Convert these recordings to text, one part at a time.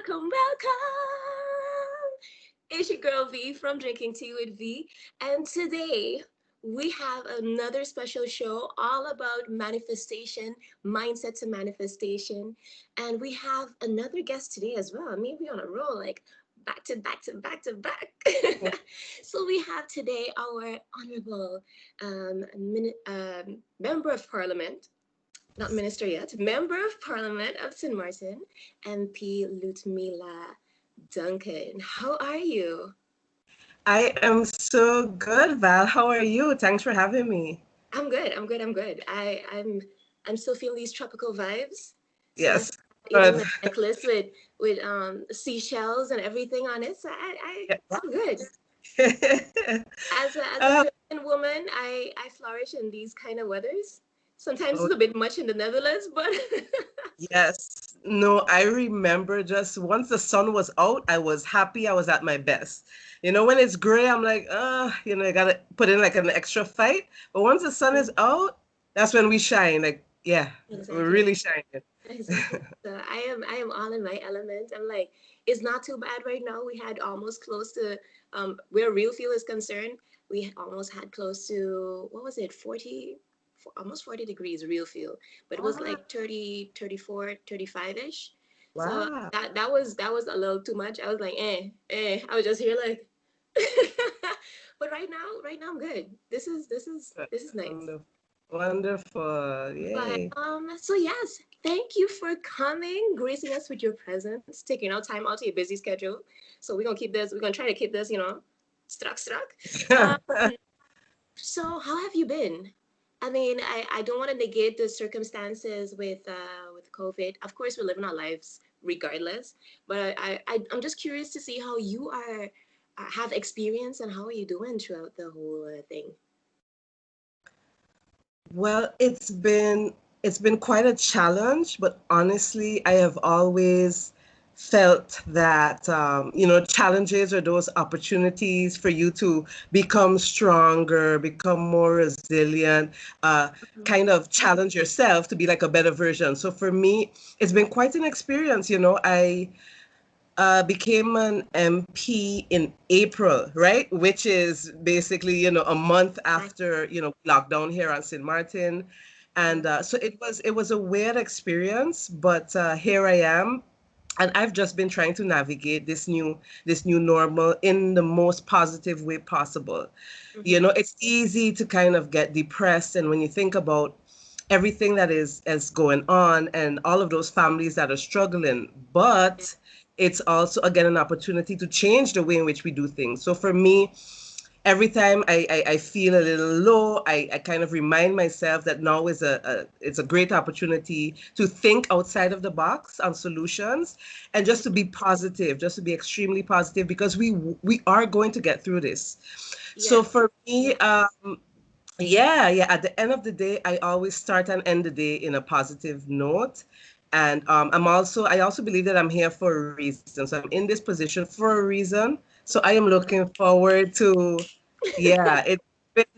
welcome, welcome. It's your girl V from Drinking Tea with V, and today we have another special show all about manifestation, mindset to manifestation, and we have another guest today as well. Maybe on a roll, like back to back to back to back. So we have today our honorable member of parliament, not minister yet, member of parliament of St. Maarten, MP Ludmila Duncan. How are you? I am so good, Val. How are you? Thanks for having me. I'm good. I'm good. I'm good. I'm still feeling these tropical vibes. So I Yes, even good. the necklace with seashells and everything on it. So Yeah. I'm good. As a Uh, Caribbean woman, I flourish in these kind of weathers. Sometimes oh, it's a bit much in the Netherlands, but yes. No, I remember just once the sun was out, I was happy. I was at my best. When it's gray, I'm like, I gotta put in like an extra fight. But once the sun is out, that's when we shine. Like, yeah, we're exactly. really shining. Exactly. So I am all in my element. I'm like, it's not too bad right now. We had almost close to where real feel is concerned, we almost had close to what was it, 40, almost 40 degrees real feel. But it was Ah, like 30, 34, 35-ish. So wow. that was a little too much. I was like, I was just here like but right now I'm good. This is nice. Wonderful. Wonderful. But Yay. so yes, thank you for coming, gracing us with your presence, taking out time out of your busy schedule. So we're gonna try to keep this, struck. Um, so how have you been? I mean, I don't want to negate the circumstances with COVID. Of course, we're living our lives regardless. But I'm just curious to see how you are have experience and how are you doing throughout the whole thing. Well, it's been quite a challenge, but honestly, I have always felt that challenges are those opportunities for you to become stronger, become more resilient, Mhm. kind of challenge yourself to be like a better version. So for me, it's been quite an experience. I became an MP in April, right? Which is basically, a month Nice. after, lockdown here on St. Martin. Yeah. And so it was a weird experience, but here I am. And I've just been trying to navigate this new normal in the most positive way possible. Hmm. It's easy to kind of get depressed, and when you think about everything that is going on and all of those families that are struggling, but it's also again an opportunity to change the way in which we do things. So for me, every time I feel a little low, I kind of remind myself that now is it's a great opportunity to think outside of the box on solutions and just to be positive, just to be extremely positive, because we are going to get through this. So Yes. for me, yeah, at the end of the day, I always start and end the day in a positive note. And I also believe that I'm here for a reason. So I'm in this position for a reason. So I am looking forward to, yeah,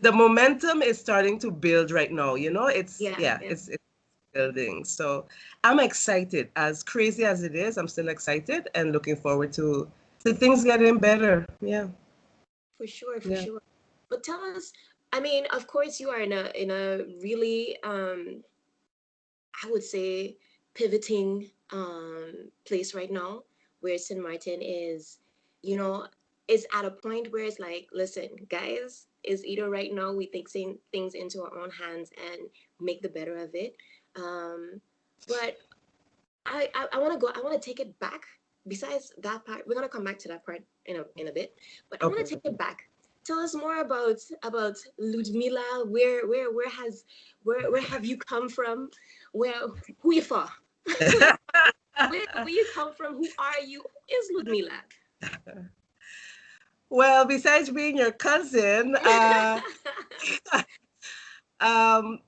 the momentum is starting to build right now. Yeah, yeah. It's building. So I'm excited. As crazy as it is, I'm still excited and looking forward to things getting better. Yeah, For sure, for yeah. sure. But tell us, I mean, of course you are in a really I would say pivoting place right now where St. Martin is, you know, is at a point where it's like, listen, guys, is either right now we take things into our own hands and make the better of it. Um, but I want to go. I want to take it back. Besides that part, we're gonna come back to that part in a bit. But I want to Okay. take it back. Tell us more about Ludmila. Where have you come from? Where who you for? Where you come from? Who are you? Who is Ludmila? Well, besides being your cousin,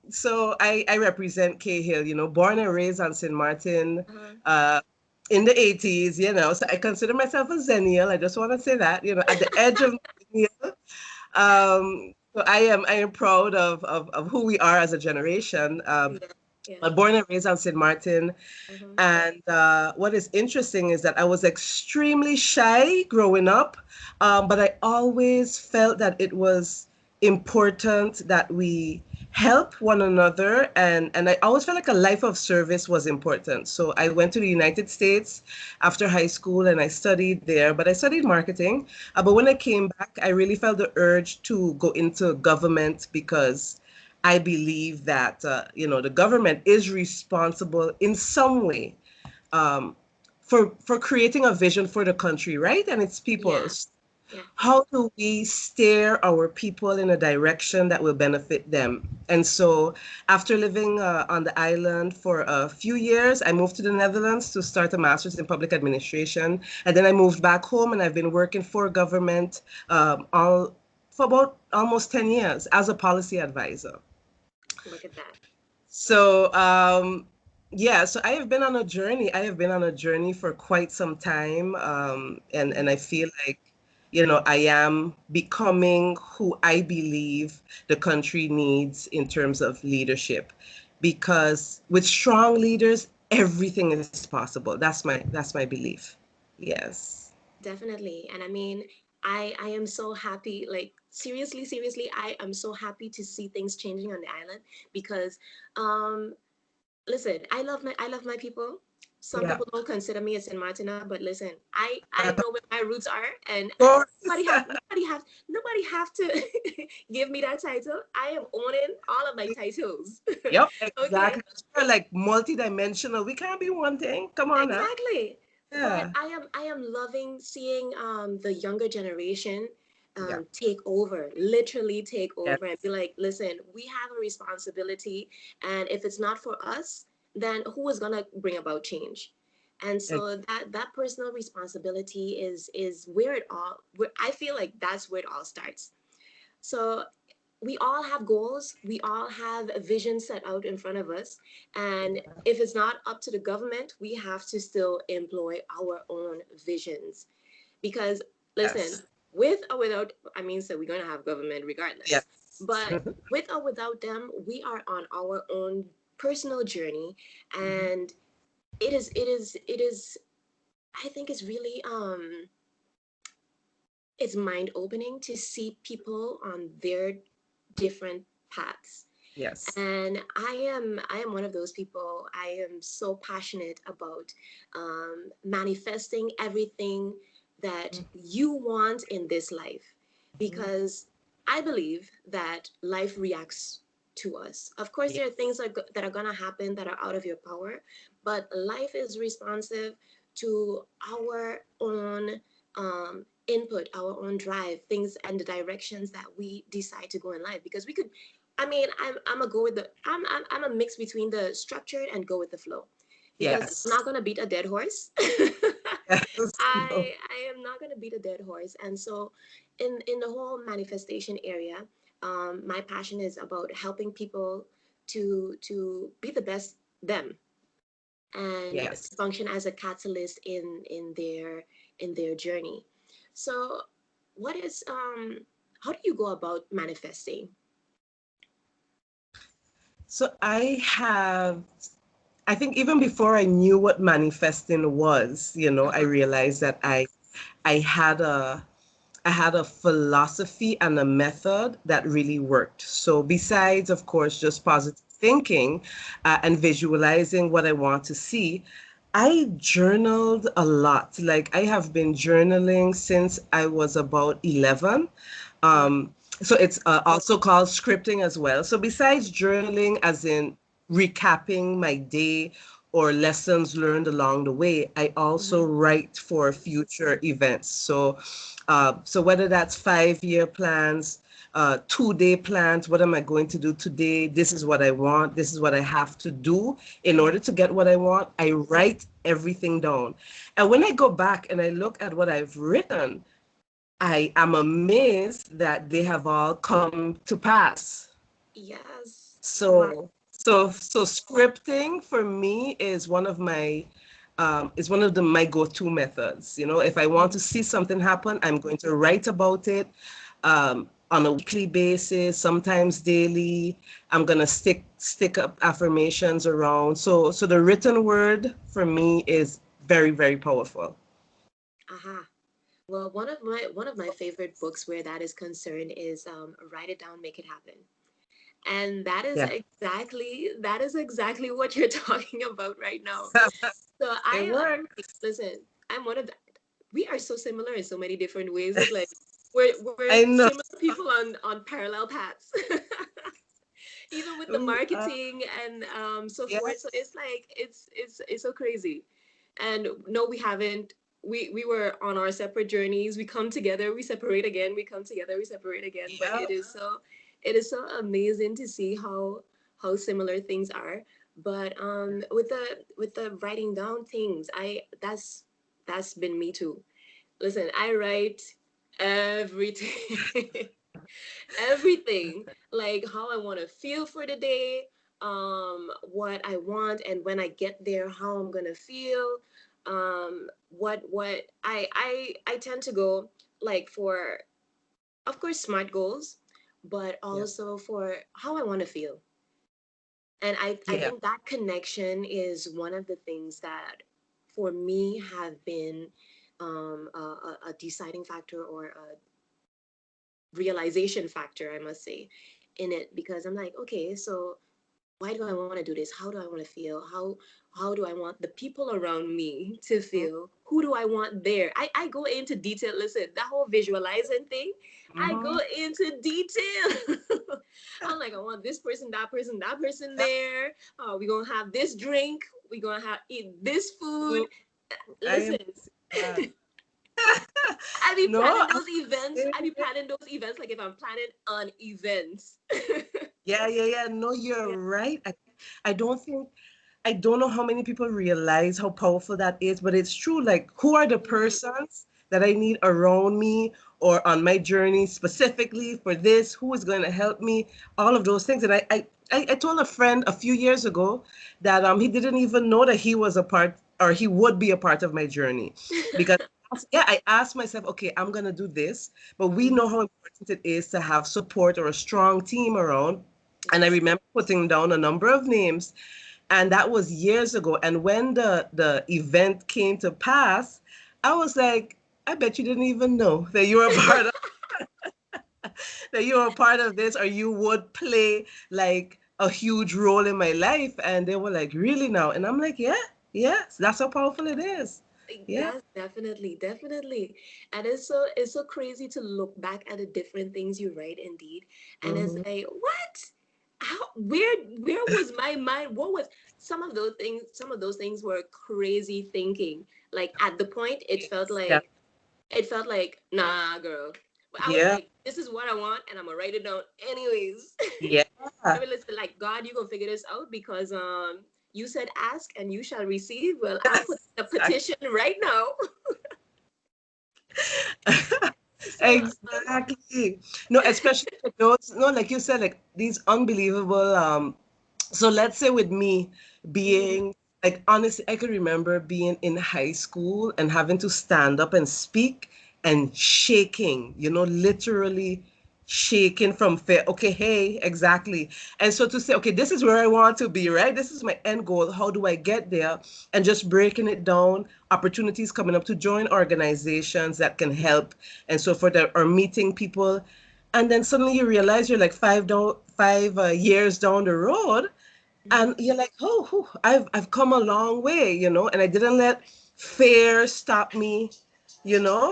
so I represent Chiiiild, born and raised on St. Martin, uh-huh. uh, in the 80s, so I consider myself a Xennial. I just want to say that, at the edge of Millennial. So I am proud of who we are as a generation. Yeah. Yeah. But born and raised on St. Martin. Uh-huh. And what is interesting is that I was extremely shy growing up, but I always felt that it was important that we help one another. And I always felt like a life of service was important. So I went to the United States after high school and I studied there, but I studied marketing. But when I came back, I really felt the urge to go into government because I believe that the government is responsible in some way um, for creating a vision for the country, right? And its people. Yeah. Yeah. How do we steer our people in a direction that will benefit them? And so, after living on the island for a few years, I moved to the Netherlands to start a master's in public administration, and then I moved back home, and I've been working for government all for about almost 10 years as a policy advisor. Look at that. So, yeah, so I have been on a journey. I have been on a journey for quite some time. And I feel like, I am becoming who I believe the country needs in terms of leadership. Because with strong leaders, everything is possible. That's my belief. Yes. Definitely. And I mean, I am so happy, like seriously, I am so happy to see things changing on the island because um listen, I love my people. Some Yeah. people don't consider me a Saint Martina, but listen, I Of know where my roots are, and course. nobody have to give me that title. I am owning all of my titles. Yep, Okay, exactly. We're like multidimensional. We can't be one thing. Come on now. exactly. But Yeah. I am loving seeing the younger generation Yeah. take over, literally take Yes. over and be like, listen, we have a responsibility, and if it's not for us, then who is gonna bring about change? And Ex- so that personal responsibility is where it all where I feel like that's where it all starts. So we all have goals, we all have a vision set out in front of us, and if it's not up to the government, we have to still employ our own visions. Because listen, Yes. with or without, I mean, so we're going to have government Yes. regardless, but with or without them, we are on our own personal journey. Mhm. And it is I think it's really it's mind opening to see people on their different paths. Yes. And I am one of those people. I am so passionate about manifesting everything that you want in this life, Mhm. because I believe that life reacts to us. Of course, Yes. there are things that are going to happen that are out of your power, but life is responsive to our own input, our own drive, things and the directions that we decide to go in life. Because we could, I mean, I'm a go with the I'm a mix between the structured and go with the flow, because I'm Yes. not gonna beat a dead horse. Yes. No. I am not gonna beat a dead horse, and so in the whole manifestation area, my passion is about helping people to be the best them, and Yes. to function as a catalyst in their journey. So, what is how do you go about manifesting? So I think even before I knew what manifesting was, I Uh-huh. realized that I had a philosophy and a method that really worked. So besides, of course, just positive thinking and visualizing what I want to see, I journaled a lot. Like I have been journaling since I was about 11. Wow. So it's also called scripting as well. So besides journaling, as in recapping my day or lessons learned along the way, I also Mhm. write for future events. So whether that's 5-year plans, 2-day plans, what am I going to do today? This is what I want. This is what I have to do in order to get what I want. I write everything down. And when I go back and I look at what I've written, I am amazed that they have all come to pass. Yes. Wow. So scripting for me is one of my go-to methods. If I want to see something happen, I'm going to write about it. on a weekly basis, sometimes daily. I'm gonna stick up affirmations around. So the written word for me is very, very powerful. Aha. Well, one of my favorite books where that is concerned is Write It Down, Make It Happen. And Yeah. that is exactly what you're talking about right now. So It works. listen, I'm one of the, we are so similar in so many different ways. It's like we're I know. similar people on parallel paths. Even with the We are. marketing and so forth. So Yes. it's like it's so crazy. And no, we haven't. We were on our separate journeys. We come together, we separate again, we come together, we separate again. But Yeah. it is so amazing to see how similar things are. But with the writing down things, I that's been me too. Listen, I write everything. Everything, like how I want to feel for the day, what I want, and when I get there, how I'm gonna feel. What I tend to go like for, of course, smart goals, but Yeah. also for how I want to feel. And I Yeah. think that connection is one of the things that for me have been a deciding factor or a realization factor, I must say, in it, because I'm like, okay, so why do I want to do this? How do I want to feel? How do I want the people around me to feel? Who do I want there? I go into detail. Listen, that whole visualizing thing, I go Mm-hmm. into detail. I'm like, I want this person, that person there. We're gonna have this drink. We're gonna have eat this food. I am Listen, the same man. I be No, planning I'm those events. the I be same. planning those events like if I'm planning on events. Yeah, yeah, yeah. No, you're Yeah. right. I don't think, I don't know how many people realize how powerful that is, but it's true. Like, who are the Mhm. persons that I need around me or on my journey specifically for this? Who is going to help me? All of those things. And I told a friend a few years ago that he didn't even know that he was a part or he would be a part of my journey because yeah, I asked myself, okay, I'm gonna do this, but we know how important it is to have support or a strong team around. And I Yes. remember putting down a number of names, and that was years ago. And when the event came to pass, I was like, I bet you didn't even know that you were a part of that you were a part of this, or you would play like a huge role in my life. And they were like, really now? And I'm like, yeah, yes, that's how powerful it is. Yeah. Yes, definitely, definitely. And it's so crazy to look back at the different things you write indeed. And it's Hmm. like, what? Where was my mind? What was some of those things were crazy thinking. Like at the point Yeah. it felt like, nah, girl. But I was Yeah. like, this is what I want, and I'm gonna write it down anyways. Yeah. I mean, listen, like God, you gonna figure this out because you said ask and you shall receive. Well, I'll put Yes. the petition right now. So Exactly. No, especially for those, no, like you said, like these unbelievable, so let's say with me mhm. being like honestly, I could remember being in high school and having to stand up and speak and shaking, literally shaking from fear. Okay, hey, exactly. And so to say, okay, this is where I want to be, right? This is my end goal. How do I get there? And just breaking it down, opportunities coming up to join organizations that can help and so forth, or meeting people. And then suddenly you realize you're like 5 years down the road, and Mhm. you're like, oh, I've come a long way, and I didn't let fear stop me,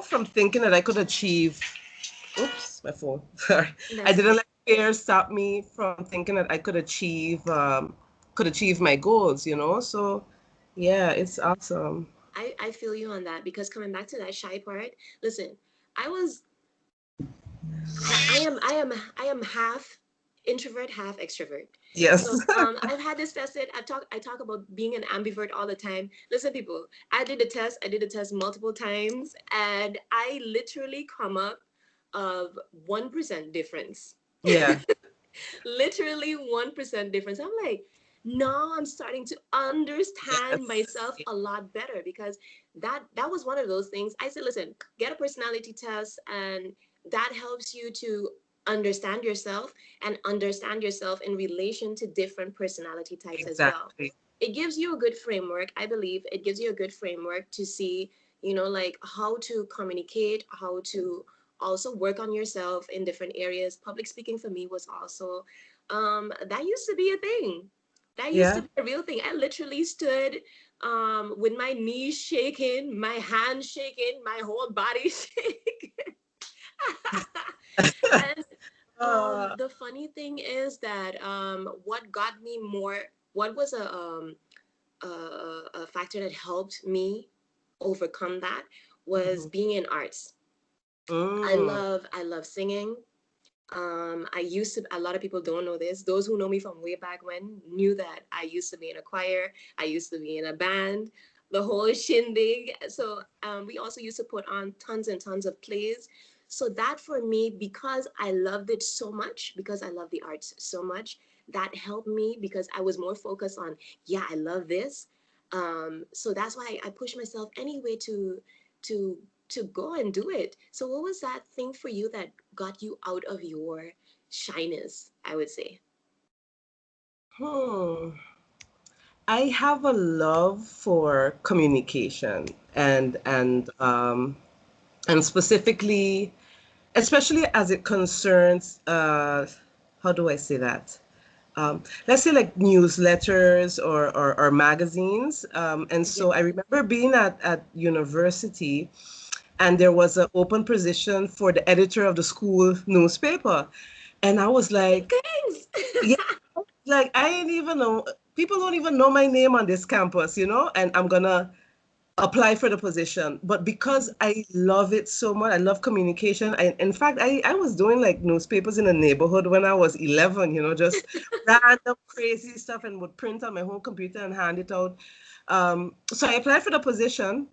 from thinking that I could achieve. Oops, my phone. Sorry. I That's didn't okay. let fear stop me from thinking that I could achieve my goals, So yeah, it's awesome. I feel you on that because coming back to that shy part, listen, I was I am half introvert, half extrovert. Yes. So I've had this tested. I talk about being an ambivert all the time. Listen, people, I did the test multiple times, and I literally come up of 1% difference. Yeah. Literally 1% difference. I'm like, now I'm starting to understand Yes. myself a lot better because that was one of those things. I said, listen, get a personality test, and that helps you to understand yourself and understand yourself in relation to different personality types as well. Exactly. It gives you a good framework. I believe it gives you a good framework to see, like how to communicate, how to also work on yourself in different areas. Public speaking for me was also, that used to be a thing. That used to Yeah. be a real thing. I literally stood with my knees shaking, my hands shaking, my whole body shaking. And Uh, the funny thing is that what got me more, what was a factor that helped me overcome that was mhm. being in arts. Mm. I love singing. I used to, a lot of people don't know this. Those who know me from way back when knew that I used to be in a choir, I used to be in a band, the whole shindig. So we also used to put on tons and tons of plays. So that for me, because I loved it so much, because I love the arts so much, that helped me because I was more focused on, yeah, I love this. So that's why I push myself anyway to to go and do it. So what was that thing for you that got you out of your shyness, I would say? Hmm. I have a love for communication and specifically, especially as it concerns, how do I say that? Let's say like newsletters or magazines. And Yeah. so I remember being at university, and there was an open position for the editor of the school newspaper. And I was Big like, things. yeah, like I ain't even know, people don't even know my name on this campus, and I'm gonna apply for the position. But because I love it so much, I love communication. In fact, I was doing like newspapers in the neighborhood when I was 11, just random crazy stuff, and would print on my home computer and hand it out. So I applied for the position,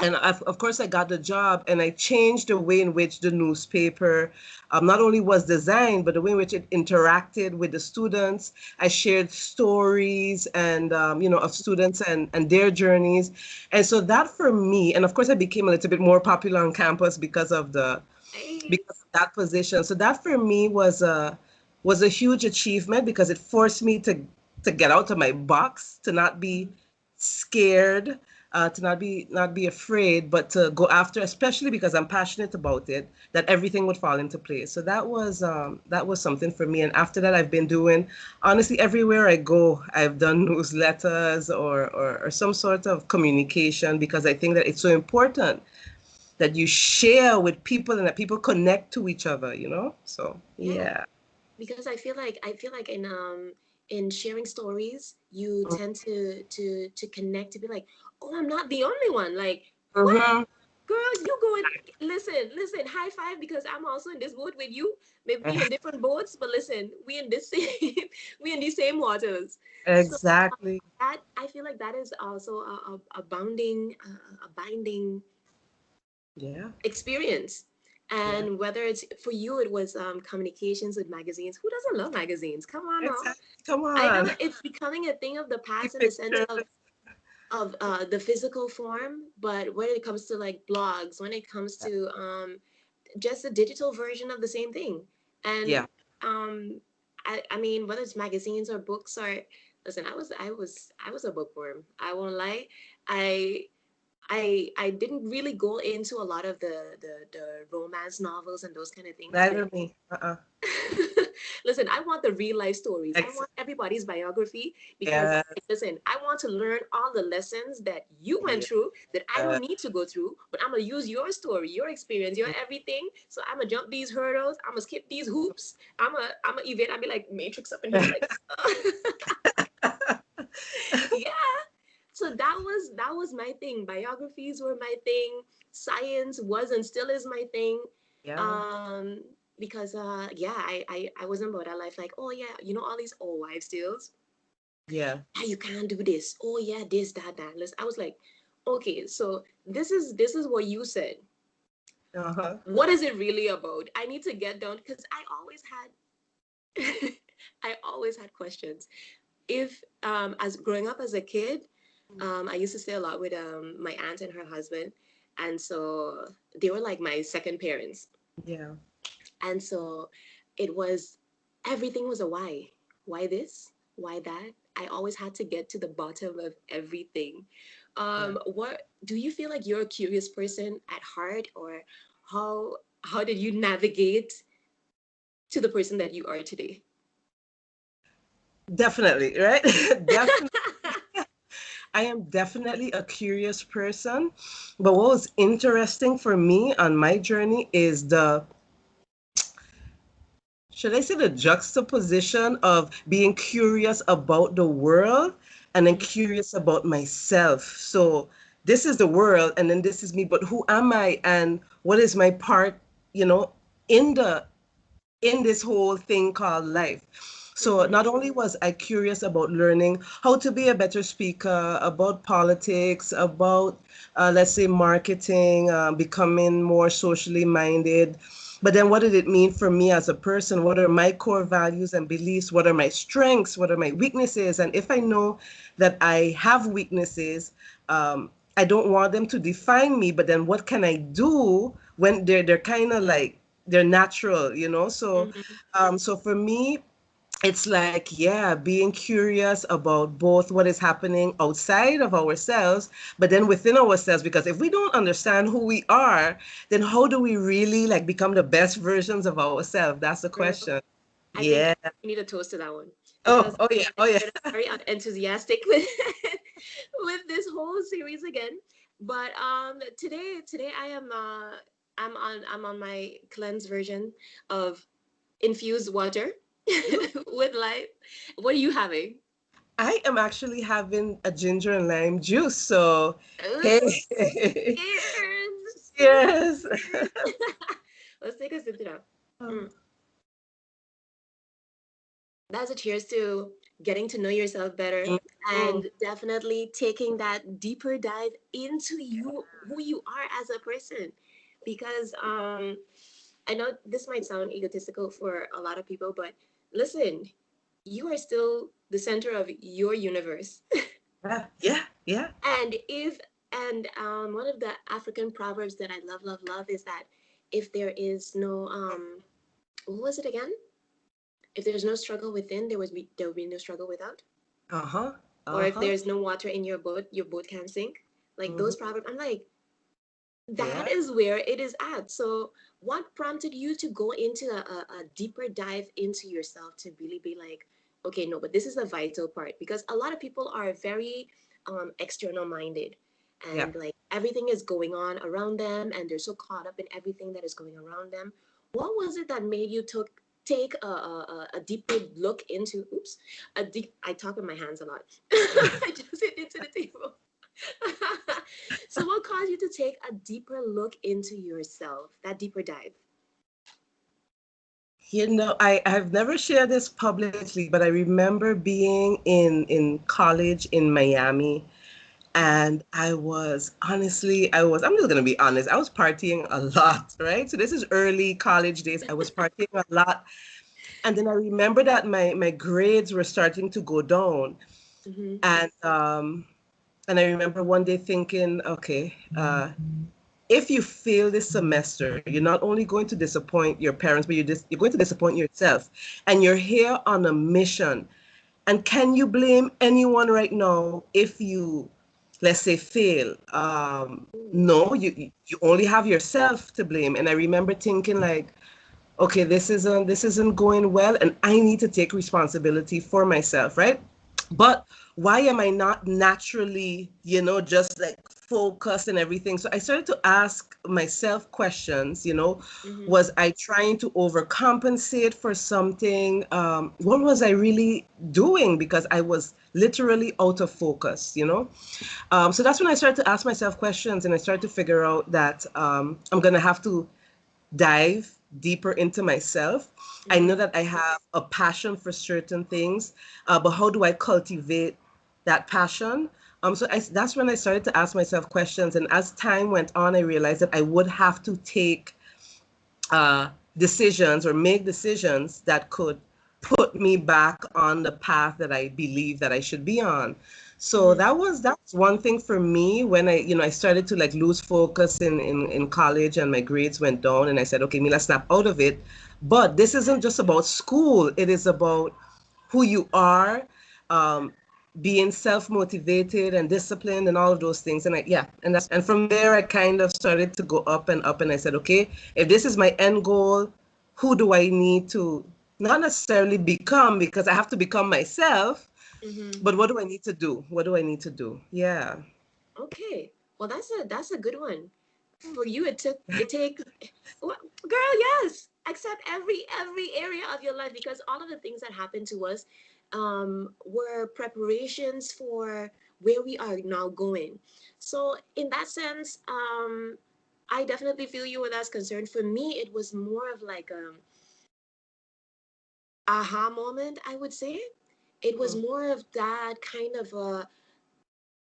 and of course I got the job, and I changed the way in which the newspaper not only was designed, but the way in which it interacted with the students. I shared stories and of students and their journeys, and so that for me, and of course I became a little bit more popular on campus because Nice. of that position. So that for me was a huge achievement because it forced me to get out of my box, to not be scared, to not be afraid, but to go after, especially because I'm passionate about it, that everything would fall into place. So that was something for me. And after that, I've been doing, honestly, everywhere I go, I've done newsletters or some sort of communication, because I think that it's so important that you share with people and that people connect to each other. So Yeah, yeah. because I feel like in sharing stories, you tend to connect, to be like, oh, I'm not the only one. Like, what? Mm-hmm. Girl, you going, listen, high five, because I'm also in this boat with you. Maybe we in different boats, but listen, we in this same we in these same waters. So Exactly. that, I feel like that is also a bounding a binding Yeah. experience. Yeah. And whether it's for you, it was communications with magazines. Who doesn't love magazines? Come on now. Exactly. Come I know on. it's becoming a thing of the See past in the sense pictures. of the physical form, but when it comes to like blogs, when it comes to just a digital version of the same thing. And Yeah. um, I mean, whether it's magazines or books, or listen, I was a bookworm. I won't lie. I I didn't really go into a lot of the romance novels and those kind of things. Neither me. Listen, I want the real life stories. I Ex- want everybody's biography because, yeah. listen, I want to learn all the lessons that you went Yeah. through that I don't need to go through, but I'm gonna use your story, your experience, your everything. So I'm gonna jump these hurdles. I'm gonna skip these hoops. I'm gonna evade. I'll be like Matrix up in here, like yeah. So that was my thing. Biographies were my thing. Science was and still is my thing. Yeah. Um, because yeah, I wasn't about that life, like, oh yeah, all these old wives tales. Yeah. Ah, you can't do this. Oh yeah, this, that, that. Listen, I was like, okay, so this is what you said. Uh-huh. What is it really about? I need to get down because I always had I always had questions. If as growing up as a kid, I used to stay a lot with my aunt and her husband, and so they were like my second parents. Yeah. And so it was everything was a why. Why this? Why that? I always had to get to the bottom of everything. Yeah. What do you feel like you're a curious person at heart, or how did you navigate to the person that you are today? Definitely, right? Definitely. I am definitely a curious person. But what was interesting for me on my journey is should I say, the juxtaposition of being curious about the world and then Mhm, curious about myself. So this is the world and then this is me, but who am I and what is my part, you know, in the in this whole thing called life. So mhm, not only was I curious about learning how to be a better speaker, about politics, about let's say marketing, becoming more socially minded, but then what did it mean for me as a person? What are my core values and beliefs? What are my strengths? What are my weaknesses? And if I know that I have weaknesses, I don't want them to define me, but then what can I do when they're kind of like they're natural, you know? So mhm. so for me, it's like, yeah, being curious about both what is happening outside of ourselves, but then within ourselves, because if we don't understand who we are, then how do we really like become the best versions of ourselves? That's the Girl, question. I think Yeah. we need a toast to that one, Oh, because oh yeah, oh yeah. I'm very unenthusiastic with with this whole series again. But today I'm on my cleanse version of infused water with life. What are you having? I am actually having a ginger and lime juice. So, Ooh, hey, cheers! yes. Cheers! Let's take a sip to that. Mm. That's a cheers to getting to know yourself better, Mhm. and definitely taking that deeper dive into you, who you are as a person. Because I know this might sound egotistical for a lot of people, but listen, you are still the center of your universe. Yeah, yeah, yeah. And if and one of the African proverbs that I love is that if there is no what was it again? If there's no struggle within, there will be no struggle without. Uh-huh. Or if Uh-huh. there's no water in your boat can't sink. Like those Hmm. proverbs, I'm like, that Yeah. is where it is at. So what prompted you to go into a deeper dive into yourself to really be like, okay, no, but this is a vital part, because a lot of people are very external minded, Yeah. and like everything is going on around them and they're so caught up in everything that is going around them. What was it that made you take a deeper look into, oops, a deep, I talk with my hands a lot. I just hit into the table. So, what caused you to take a deeper look into yourself, that deeper dive? You know, I've never shared this publicly, but I remember being in college in Miami, and I'm just gonna be honest, I was partying a lot, right? So this is early college days. I was partying a lot. And then I remember that my grades were starting to go down. Mm-hmm. And I remember one day thinking, okay, if you fail this semester, you're not only going to disappoint your parents, but you're going to disappoint yourself. And you're here on a mission. And can you blame anyone right now if you, let's say, fail? Ooh. No, you only have yourself to blame. And I remember thinking like, okay, this isn't going well, and I need to take responsibility for myself, right? But why am I not naturally, just like focused and everything? So I started to ask myself questions, Mm-hmm. was I trying to overcompensate for something? What was I really doing? Because I was literally out of focus, So that's when I started to ask myself questions, and I started to figure out that I'm going to have to dive deeper into myself. I know Mm-hmm. that I have a passion for certain things, but how do I cultivate that passion? That's when I started to ask myself questions. And as time went on, I realized that I would have to take decisions or make decisions that could put me back on the path that I believe that I should be on. So that was one thing for me when I started to like lose focus in college and my grades went down and I said, okay, Mila, snap out of it. But this isn't just about school. It is about who you are, um, being self-motivated and disciplined and all of those things. And from there I kind of started to go up and I said, okay, if this is my end goal, who do I need to not necessarily become because I have to become myself, Mm-hmm. but what do I need to do? What do I need to do? Yeah. Okay. Well, that's a good one. For you, it takes well, girl, yes. Accept every area of your life because all of the things that happened to us were preparations for where we are now going. So in that sense, I definitely feel you where that's concerned. For me, it was more of like aha moment, I would say. It was more of that kind of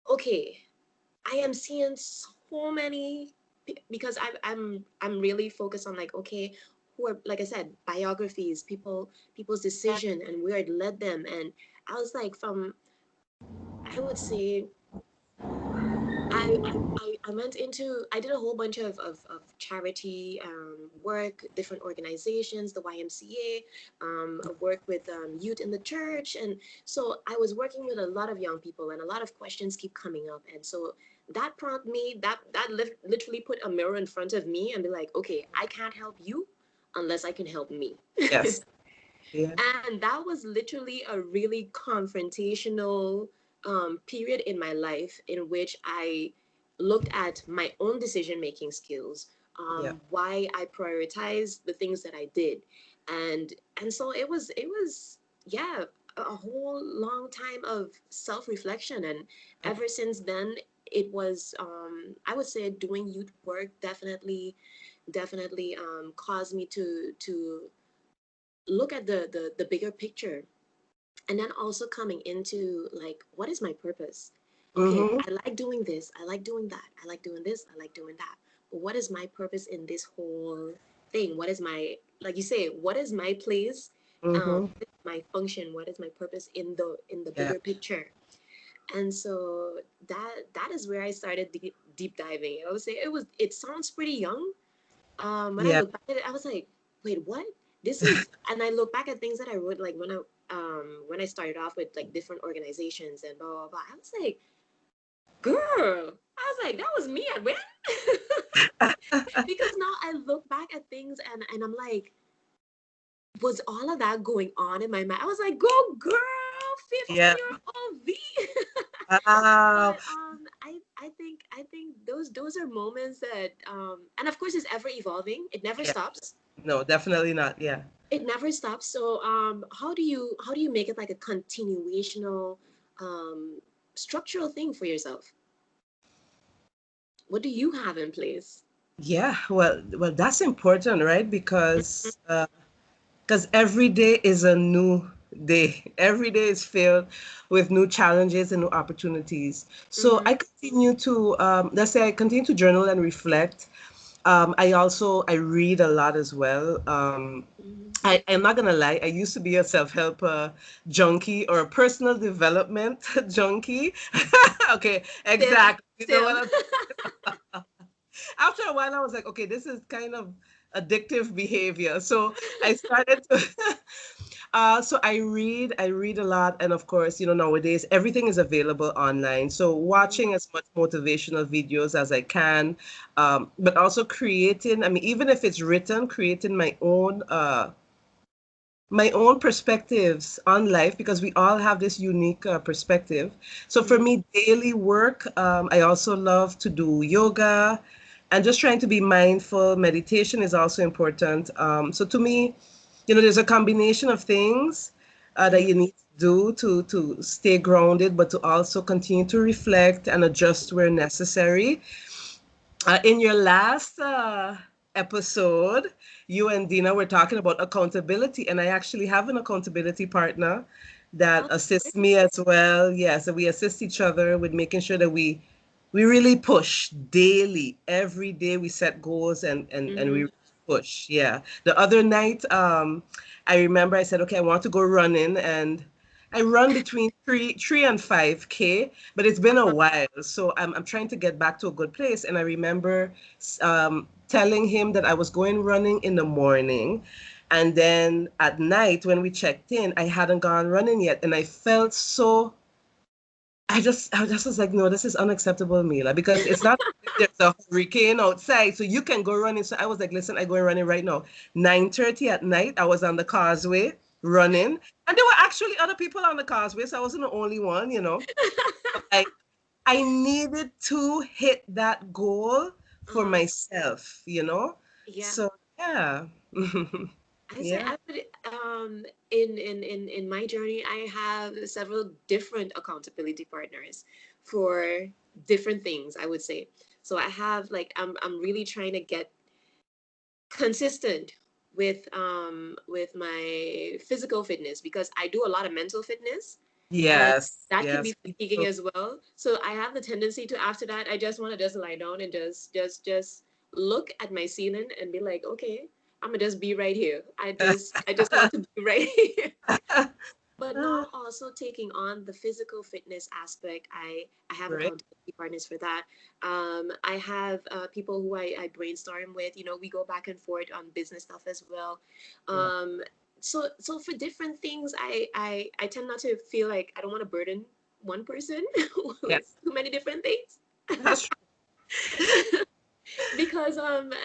okay, I am seeing so many because I'm really focused on like okay, who are like I said biographies, people's decision and where it led them, and I was like from I would say I went into I did a whole bunch of charity work, different organizations, the YMCA, I worked with youth in the church, and so I was working with a lot of young people, and a lot of questions keep coming up, and so that prompted me literally put a mirror in front of me and be like, okay, I can't help you unless I can help me. Yes. Yeah. And that was literally a really confrontational period in my life in which I looked at my own decision making skills, Yeah. why I prioritized the things that I did, and so it was yeah, a whole long time of self reflection, and ever since then it was I would say doing youth work definitely caused me to look at the bigger picture, and then also coming into like what is my purpose. Okay, Mm-hmm. I like doing this, I like doing that, I like doing this, I like doing that, but what is my purpose in this whole thing? What is my, like you say, what is my place, Mm-hmm. what is my function, what is my purpose in the Yeah. bigger picture? And so that is where I started deep diving. I would say it sounds pretty young. When I Yeah. look back at it, I was like, wait, what? This is, and I look back at things that I wrote, like when I started off with like different organizations and blah blah blah. I was like, girl, I was like, that was me at when? Because now I look back at things and I'm like, was all of that going on in my mind? I was like, go girl, 15 Yeah. year old V. Wow. But I think those are moments that and of course it's ever evolving. It never Yeah. stops. No, definitely not. Yeah. It never stops. So how do you make it like a continuational structural thing for yourself? What do you have in place? Yeah. Well, that's important, right? Because every day is a new day. Every day is filled with new challenges and new opportunities. So Mm-hmm. I continue to, let's say I continue to journal and reflect. I read a lot as well. Mm-hmm. I'm not gonna lie, I used to be a self-help junkie or a personal development junkie. Okay, Same, exactly. You know same. what after a while I was like, okay, this is kind of addictive behavior. So I started to so I read a lot, and of course, nowadays everything is available online. So watching as much motivational videos as I can, but also creating, I mean, even if it's written, creating my own perspectives on life because we all have this unique perspective. So for Mm-hmm. me, daily work, I also love to do yoga and just trying to be mindful. Meditation is also important. So to me, there's a combination of things that you Mm-hmm. need to do to stay grounded, but to also continue to reflect and adjust where necessary. In your last episode, you and Dina were talking about accountability, and I actually have an accountability partner that Oh, assists me as well. Yeah, so we assist each other with making sure that we really push daily. Every day we set goals and mm-hmm. we push. Yeah. The other night, I remember I said, okay, I want to go running, and I run between three and 5K, but it's been a while. So I'm trying to get back to a good place. And I remember telling him that I was going running in the morning. And then at night when we checked in, I hadn't gone running yet. And I felt so I just was like, no, this is unacceptable, Mila, because it's not like there's a hurricane outside, so you can go running. So I was like, listen, I go running right now. 9:30 at night, I was on the causeway running, and there were actually other people on the causeway, so I wasn't the only one, you know. Like I needed to hit that goal for Uh-huh. myself, you know. Yeah. So yeah, I say yeah, I would in my journey I have several different accountability partners for different things, I would say. So I have like I'm really trying to get consistent with my physical fitness because I do a lot of mental fitness and yes, that can yes. be fatiguing as well. So I have the tendency to after that I just want to just lie down and just look at my ceiling and be like, okay, I'm gonna just be right here. I just want to be right here. But now also taking on the physical fitness aspect, I have Right. accountability partners for that. I have people who I brainstorm with. You know, we go back and forth on business stuff as well. Yeah. So for different things, I tend not to feel like I don't want to burden one person with Yes. too many different things. That's Because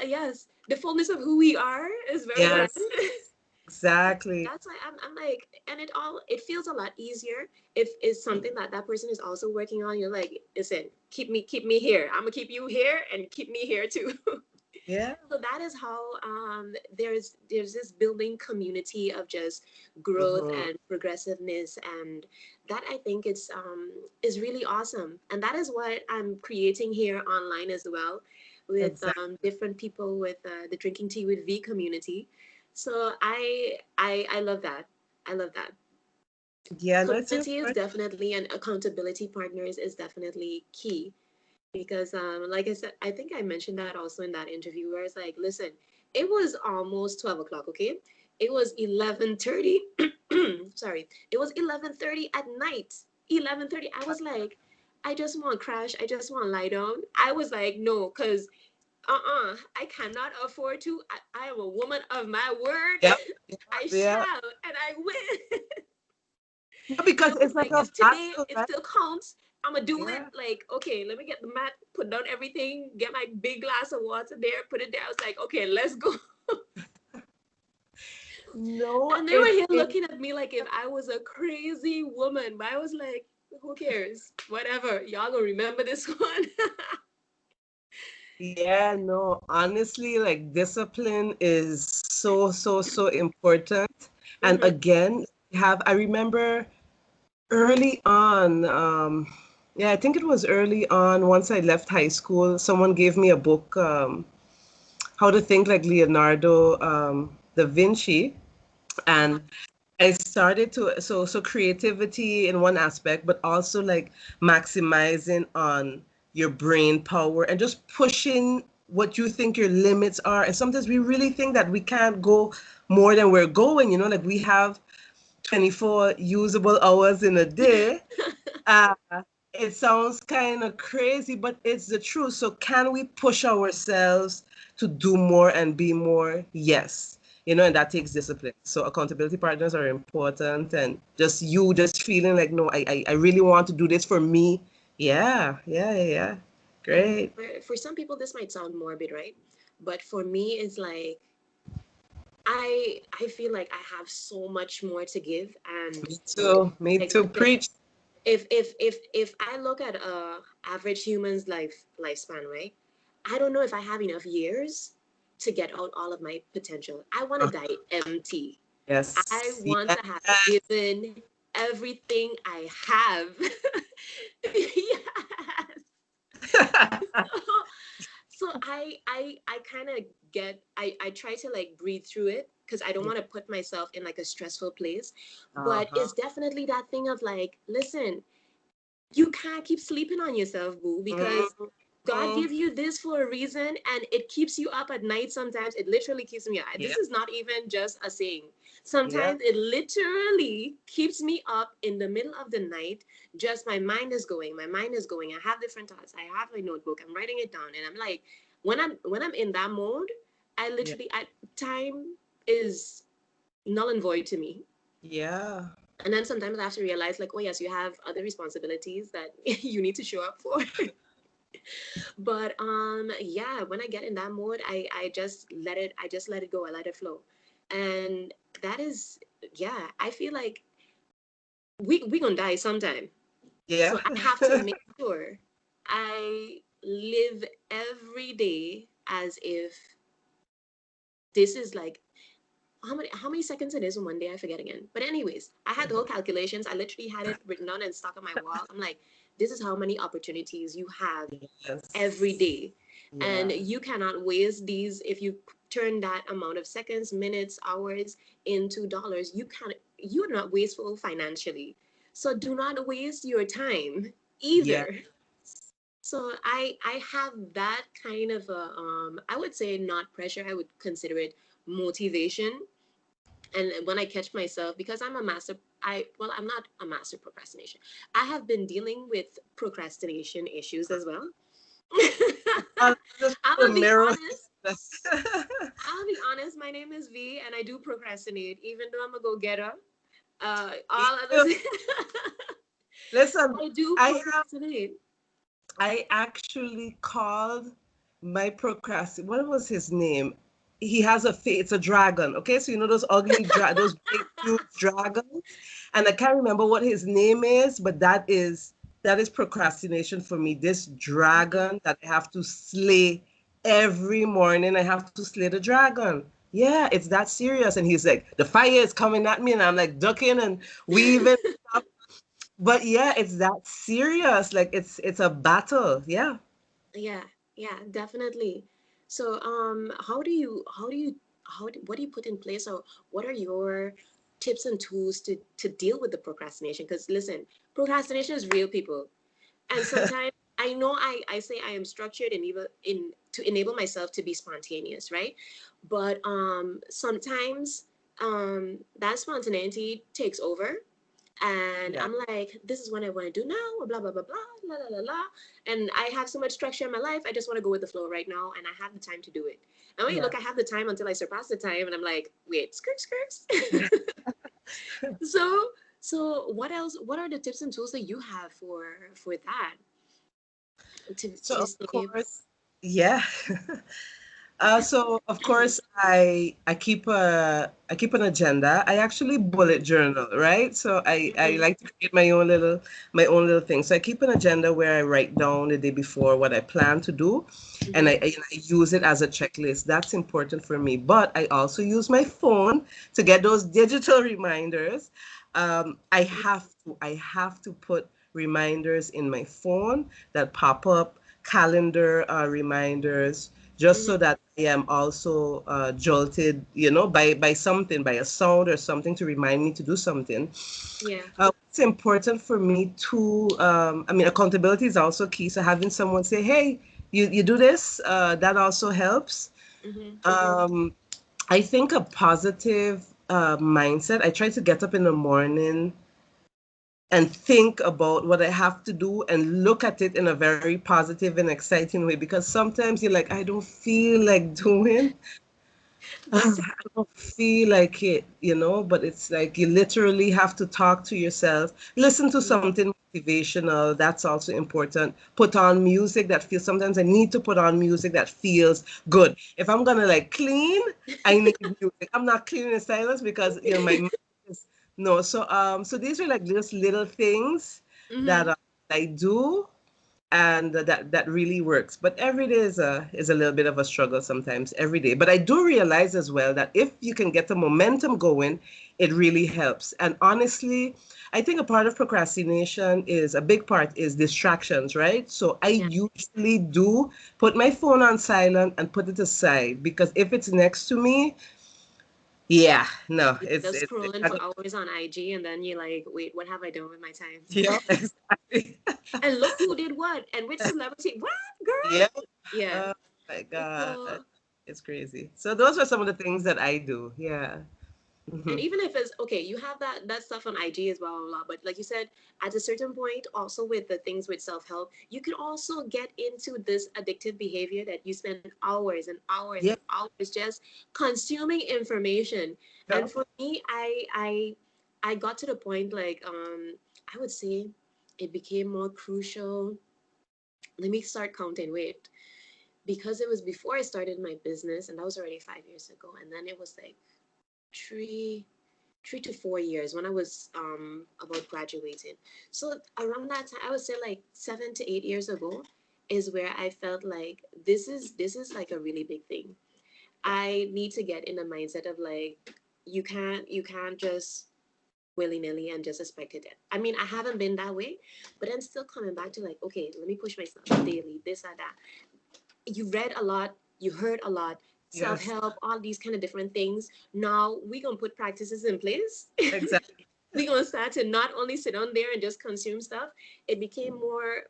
yes, the fullness of who we are is very grand. yes, exactly. That's why I'm like, and it feels a lot easier if it's something that that person is also working on. You're like, listen, keep me here. I'm gonna keep you here and keep me here too. Yeah. So that is how there's this building community of just growth Hmm. and progressiveness, and that I think is really awesome. And that is what I'm creating here online as well, with Exactly. different people with the Drinking Tea with V community. So I love that. I love that. Yeah, no, it's Community is important. definitely, and accountability partners is definitely key because like I said, I think I mentioned that also in that interview where it's like, listen, it was almost 12 o'clock, okay? It was 11:30. Sorry, it was 11:30 at night. 11:30. I was like, I just want to crash, I just want to lie down. I was like, no, because I cannot afford to. I am a woman of my word. Yep. I Yeah. shall and I will. No, And I because was it's like like, a if today battle, it right? still counts, I'm gonna do it. Yeah. Like, okay, let me get the mat, put down everything, get my big glass of water there, put it there. I was like, okay, let's go. No, And they were it here is. looking at me like if I was a crazy woman. But I was like, who cares? Whatever. Y'all gonna remember this one. Yeah, no, honestly, like discipline is so, so, so important. And Hmm. again, I remember early on, yeah, I think it was early on, once I left high school, someone gave me a book, How to Think Like Leonardo da Vinci. Uh-huh. And I started to so creativity in one aspect, but also like maximizing on your brain power and just pushing what you think your limits are. And sometimes we really think that we can't go more than we're going, you know, like we have 24 usable hours in a day. uh, it sounds kind of crazy, but it's the truth. So, can we push ourselves to do more and be more? Yes. You know, and that takes discipline. So, accountability partners are important, and just you just feeling like, no, I really want to do this for me. Yeah, yeah, yeah, yeah. And Great. for some people, this might sound morbid, right? But for me, it's like I feel like I have so much more to give, and Me too. Me like too. listen, Preach. if I look at a average human's lifespan, right? I don't know if I have enough years to get out all of my potential. I want to Uh, die empty. I yes. want to have given everything I have. Yes. So I kind of get I try to like breathe through it because I don't want to put myself in like a stressful place. But Uh-huh. it's definitely that thing of like, listen, you can't keep sleeping on yourself, boo, because Mhm. God gave you this for a reason, and it keeps you up at night sometimes. It literally keeps me up. Yeah. This is not even just a saying. Yeah. Sometimes it literally keeps me up in the middle of the night. Just my mind is going. My mind is going. I have different thoughts. I have a notebook. I'm writing it down, and I'm like, when I'm in that mode, I Yeah. literally time is null and void to me. Yeah. And then sometimes I have to realize, like, oh yes, you have other responsibilities that you need to show up for. But yeah, when I get in that mode, I just let it go. I let it flow. And that is, yeah, I feel like we gonna die sometime. Yeah. So I have to make sure I live every day as if this is like how many seconds it is in one day. I forget again. But anyways, I had the whole calculations. I literally had it written down and stuck on my wall. I'm like, this is how many opportunities you have every Yes. day, and Yeah. you cannot waste these. If you turn that amount of seconds, minutes, hours into dollars, you're not wasteful financially. So do not waste your time Yeah. either. So I have that kind of a I would say not pressure. I would consider it motivation. And when I catch myself, because I'm a master, I'm not a master procrastination. I have been dealing with procrastination issues as well. I'll just I'm put a gonna be mirror. honest. I'll be honest. My name is V, and I do procrastinate, even though I'm a go-getter. Me All too. others, Listen, I do I have procrastinate. I actually called my procrastinator. What was his name? He has a face. It's a dragon. Okay, so you know those ugly those big huge dragons, and I can't remember what his name is, but that is procrastination for me. This dragon that I have to slay every morning. I have to slay the dragon. Yeah, it's that serious. And he's like, the fire is coming at me, and I'm like ducking and weaving. But yeah, it's that serious. Like it's a battle. Yeah. Yeah, yeah, definitely. So, what do you put in place, or what are your tips and tools to deal with the procrastination? Because listen, procrastination is real, people, and sometimes I know I say I am structured and even in to enable myself to be spontaneous, right? But sometimes that spontaneity takes over, and Yeah. I'm like, this is what I want to do now, blah blah blah blah, la la la la, and I have so much structure in my life. I just want to go with the flow right now, and I have the time to do it. And when you Yeah. look, I have the time until I surpass the time, and I'm like, wait, skirt skirts. so so what else? What are the tips and tools that you have for that So to of stay? course, yeah. So of course I keep an agenda. I actually bullet journal, right? So I Mm-hmm, like to create my own little thing. So I keep an agenda where I write down the day before what I plan to do, and mm-hmm, I use it as a checklist. That's important for me. But I also use my phone to get those digital reminders. I have to put reminders in my phone that pop up, calendar reminders, just so mm-hmm. that I am also jolted, by something, by a sound or something to remind me to do something. Yeah. It's important for me to, I mean, accountability is also key. So having someone say, hey, you do this, that also helps. Mm-hmm, Um, I think a positive mindset, I try to get up in the morning and think about what I have to do and look at it in a very positive and exciting way, because sometimes you're like, I don't feel like doing, that's I don't feel like it, but it's like you literally have to talk to yourself, listen to mm-hmm. something motivational. That's also important. Put on music that feels, sometimes I need to put on music that feels good. If I'm gonna like clean, I need music. I'm not cleaning in silence because my mind is no. So these are like just little things that Mm-hmm. I do, and that really works. But every day is a little bit of a struggle sometimes, every day. But I do realize as well that if you can get the momentum going, it really helps. And honestly, I think a part of procrastination is a big part is distractions, right? So I Yeah. usually do put my phone on silent and put it aside, because if it's next to me, Yeah, no, You're it's just it's scrolling for hours on IG, and then you're like, wait, what have I done with my time? yeah, exactly. And look who did what, and which celebrity, what, Yeah. girl? Yeah. Oh my God. So, It's crazy. So those are some of the things that I do. Yeah. and Hmm. even if it's okay, you have that stuff on IG as well, blah, blah, blah, but like you said, at a certain point, also with the things with self-help, you can also get into this addictive behavior that you spend hours and hours and Yeah. hours just consuming information. Yeah. And for me, I got to the point like I would say it became more crucial. Let me start counting. Wait, because it was before I started my business, and that was already 5 years ago, and then it was like three 3 to 4 years when I was about graduating. So around that time, I would say like 7 to 8 years ago is where I felt like this is like a really big thing. I need to get in the mindset of like you can't just willy nilly and just expect it. I mean, I haven't been that way, but I'm still coming back to like, okay, let me push myself daily, this and that. You read a lot, you heard a lot, self Yes. help, all these kind of different things. Now we gonna put practices in place. Exactly. We gonna start to not only sit on there and just consume stuff. It became more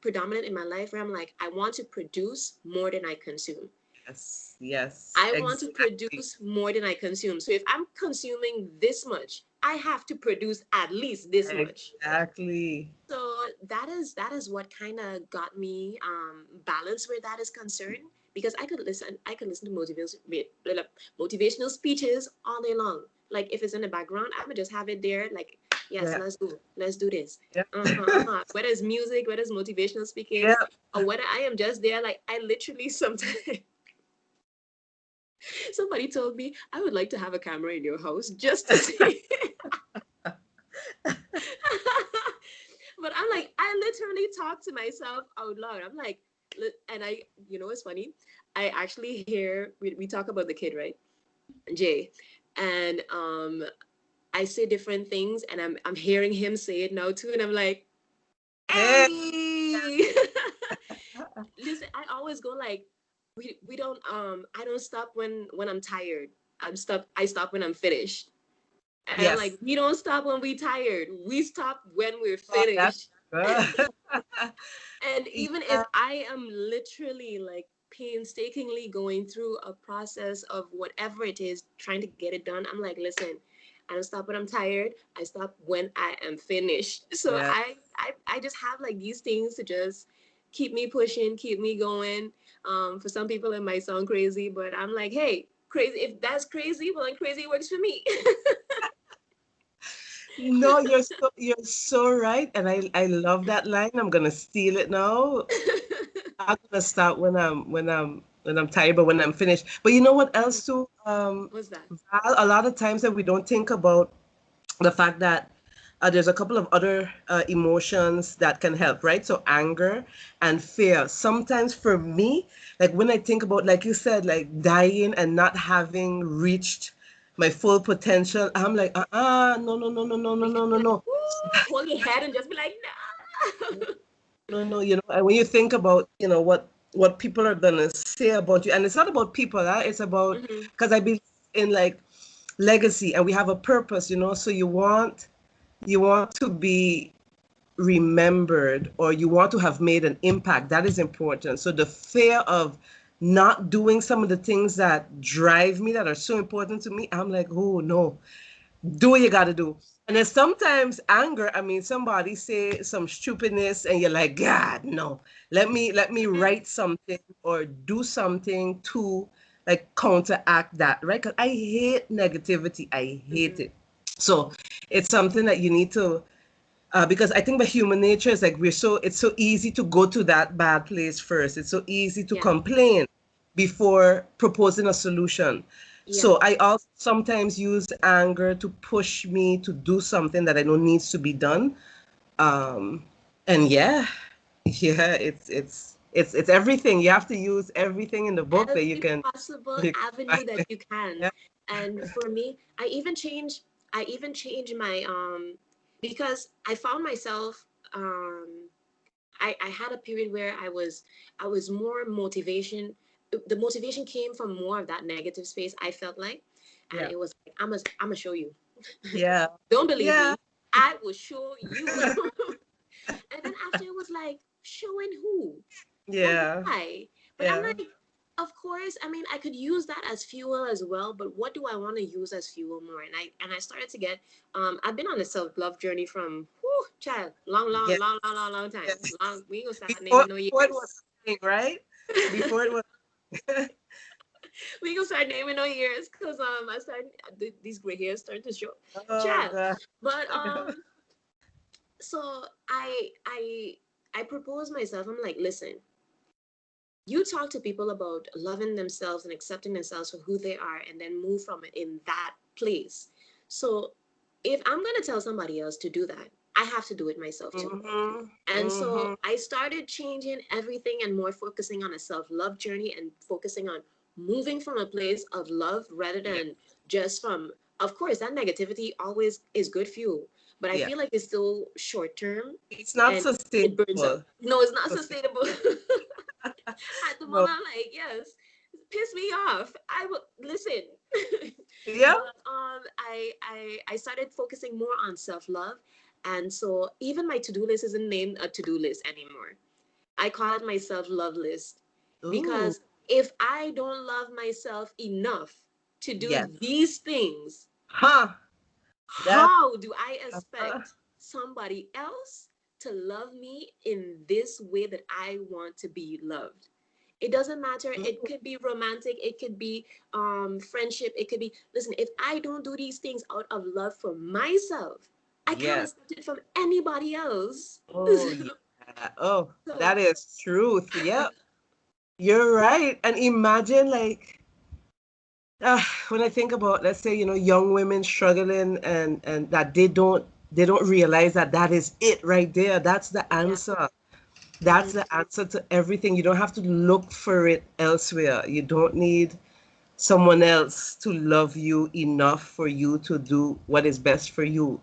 predominant in my life where I'm like, I want to produce more than I consume. Yes. Yes. I want to Exactly. produce more than I consume. So if I'm consuming this much, I have to produce at least this much. Exactly. So that is what kind of got me balanced where that is concerned, because I could listen to motivational speeches all day long. Like if it's in the background, I would just have it there. Like, yes, Yeah. let's do this. Yeah. Whether it's music, whether it's motivational speaking, Yeah. or whether I am just there. Like I literally sometimes somebody told me I would like to have a camera in your house just to see. But I'm like, I literally talk to myself out loud. I'm like, and it's funny. I actually hear we talk about the kid, right? Jay. And I say different things, and I'm hearing him say it now too. And I'm like, Hey. hey. Listen, I always go like, we don't I don't stop when I'm tired. I stop when I'm finished. And I'm like, Yes. we don't stop when we tired. We stop when we're Oh, that's finished. good. And even if Yeah. I am literally like painstakingly going through a process of whatever it is, trying to get it done, I'm like, listen, I don't stop when I'm tired. I stop when I am finished. So Yeah. I just have like these things to just keep me pushing, keep me going. For some people, it might sound crazy, but I'm like, hey, crazy. If that's crazy, well, then crazy works for me. No, you're so right, and I love that line. I'm gonna steal it now. I'm gonna start when I'm tired, but when I'm finished. But you know what else too? What's that? Val, a lot of times that we don't think about the fact that there's a couple of other emotions that can help, right? So anger and fear. Sometimes for me, like when I think about, like you said, like dying and not having reached my full potential, I'm like, no, no, no, no, no, no, We no, have no, to like, no. woo, hold your head and just be like, no. No, no, and when you think about, what people are gonna say about you, and it's not about people, huh? It's about, Hmm. because I believe in like legacy, and we have a purpose, so you want to be remembered, or you want to have made an impact. That is important. So the fear of not doing some of the things that drive me, that are so important to me, I'm like, oh no, do what you got to do. And then sometimes anger, I mean, somebody say some stupidness and you're like, God, no, let me write something or do something to like counteract that, right? Because I hate negativity. I hate Hmm. it. So it's something that you need to, because I think the human nature is like, it's so easy to go to that bad place first. It's so easy to Yeah, complain before proposing a solution. yeah. So I also sometimes use anger to push me to do something that I know needs to be done. Um, and yeah, yeah, it's everything. You have to use everything in the book that you Every can. possible You avenue that can you can. yeah. And for me, I even change my because I found myself I had a period where I was more motivation. The motivation came from more of that negative space, I felt like. and Yeah. it was like, I'm gonna show you. Yeah. Don't believe Yeah. me? I will show you. And then after it was like, showing who? Like, Yeah. why? But I'm Yeah. like, of course, I mean, I could use that as fuel as well, but what do I want to use as fuel more? And I started to get, I've been on a self-love journey from, whew, child, long, long, Yeah. long, long, long, long time. Yeah. Long, we ain't gonna start Before, naming no before it was years. a thing, right? Before it was. We gonna start naming no years, cause I started, these gray hairs starting to show. Oh Child. God. But so I propose myself. I'm like, listen, you talk to people about loving themselves and accepting themselves for who they are, and then move from it in that place. So if I'm going to tell somebody else to do that, I have to do it myself too. Mm-hmm. And so Mm-hmm. I started changing everything and more focusing on a self-love journey and focusing on moving from a place of love rather Yeah. than just from, of course, that negativity always is good fuel, but I Yeah. feel like it's still short term It's not and it burns out. sustainable. No, it's not Sustain- sustainable. At the No. moment, I'm like, yes, piss me off. I will listen. Yeah. But I started focusing more on self-love. And so even my to-do list isn't named a to-do list anymore. I call it my self-love list. Ooh. Because if I don't love myself enough to do Yes. these things, Huh. That. how do I Uh-huh. expect somebody else to love me in this way that I want to be loved? It doesn't matter. It Mm, could be romantic. It could be friendship. It could be, listen, if I don't do these things out of love for myself, I can't yes. expect it from anybody else. Oh yeah. Oh, So, that is truth. Yep. You're right. And imagine like when I think about, let's say, young women struggling and that they don't realize that that is it right there. That's the yeah. answer. Hmm. That's the answer to everything. You don't have to look for it elsewhere. You don't need someone else to love you enough for you to do what is best for you.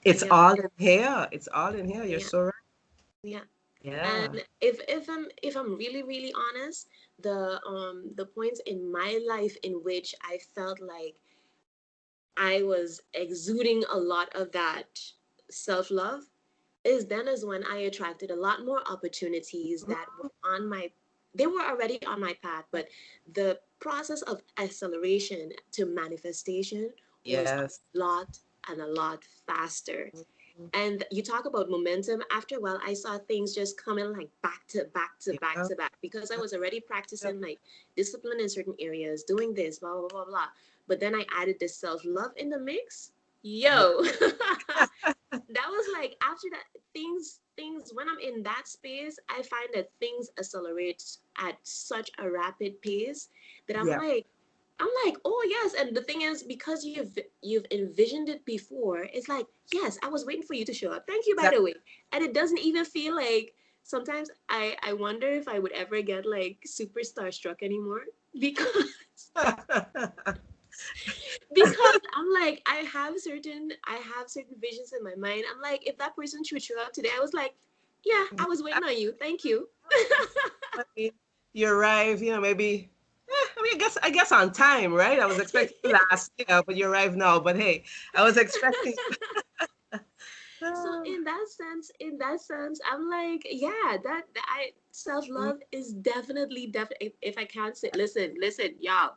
It's Yeah. all in here. It's all in here. You're Yeah. so right. Yeah. Yeah. And if I'm really really honest, the points in my life in which I felt like I was exuding a lot of that self-love is when I attracted a lot more opportunities that were on my, they were already on my path, but the process of acceleration to manifestation was Yes. a lot and a lot faster. And you talk about momentum. After a while, I saw things just coming like back to back to back Yeah. to back because I was already Yeah. practicing like discipline in certain areas, doing this, blah, blah, blah, blah. But then I added this self love in the mix. Yeah. Yo, that was like after that, things when I'm in that space, I find that things accelerate at such a rapid pace that Yeah. I'm like, oh yes. And the thing is, because you've envisioned it before, it's like, yes, I was waiting for you to show up. Thank you, by the way. And it doesn't even feel like, sometimes I wonder if I would ever get like super starstruck anymore because Exactly. because I'm like, I have certain visions in my mind. I'm like, if that person should show up today, I was like, yeah, I was waiting on you. Thank you. I mean, you arrive, maybe. I guess on time, right? I was expecting you last year, but you arrive now. But hey, I was expecting. So Ah, in that sense, I'm like, yeah, that I self mm, love is definitely if I can't say, listen, y'all,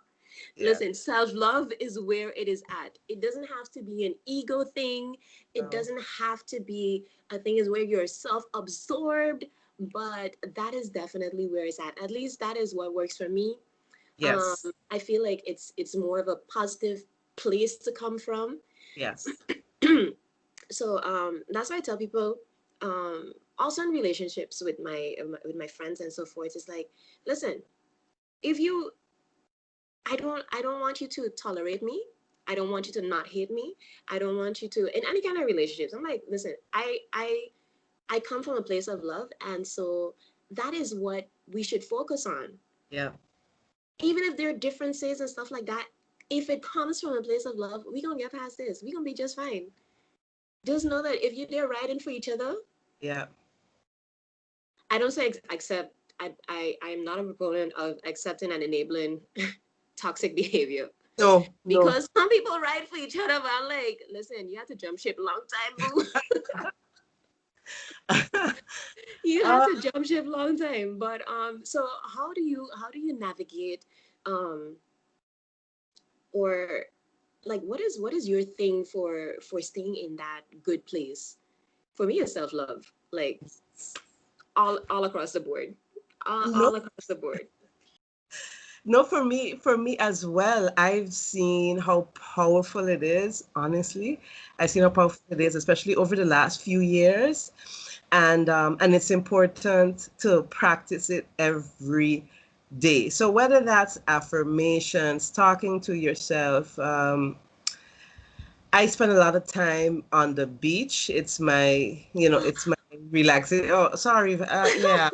yeah. listen, self love is where it is at. It doesn't have to be an ego thing. It No. doesn't have to be a thing is where you're self absorbed, but that is definitely where it's at. At least that is what works for me. Yes. I feel like it's more of a positive place to come from. Yes. So that's why I tell people, also in relationships with my friends and so forth, it's like, listen, if you I don't want you to tolerate me. I don't want you to not hate me. I don't want you to, in any kind of relationships, I'm like, listen, I come from a place of love, and so that is what we should focus on. Yeah. Even if there are differences and stuff like that, if it comes from a place of love, we gonna get past this. We gonna be just fine. Just know that if you're there riding for each other, Yeah. I don't say accept. I am not a proponent of accepting and enabling toxic behavior. No, no. Because some people ride for each other, but I'm like, listen, you had to jump ship long time, boo. You had uh, to jump ship long time. But so how do you navigate um or like what is your thing for staying in that good place? For me, it's self-love. Like all across the board. no, All across the board. no, for me as well. I've seen how powerful it is, honestly. I've seen how powerful it is, especially over the last few years. And it's important to practice it every day. So whether that's affirmations, talking to yourself, I spend a lot of time on the beach. It's my relaxing. Oh, sorry. Yeah,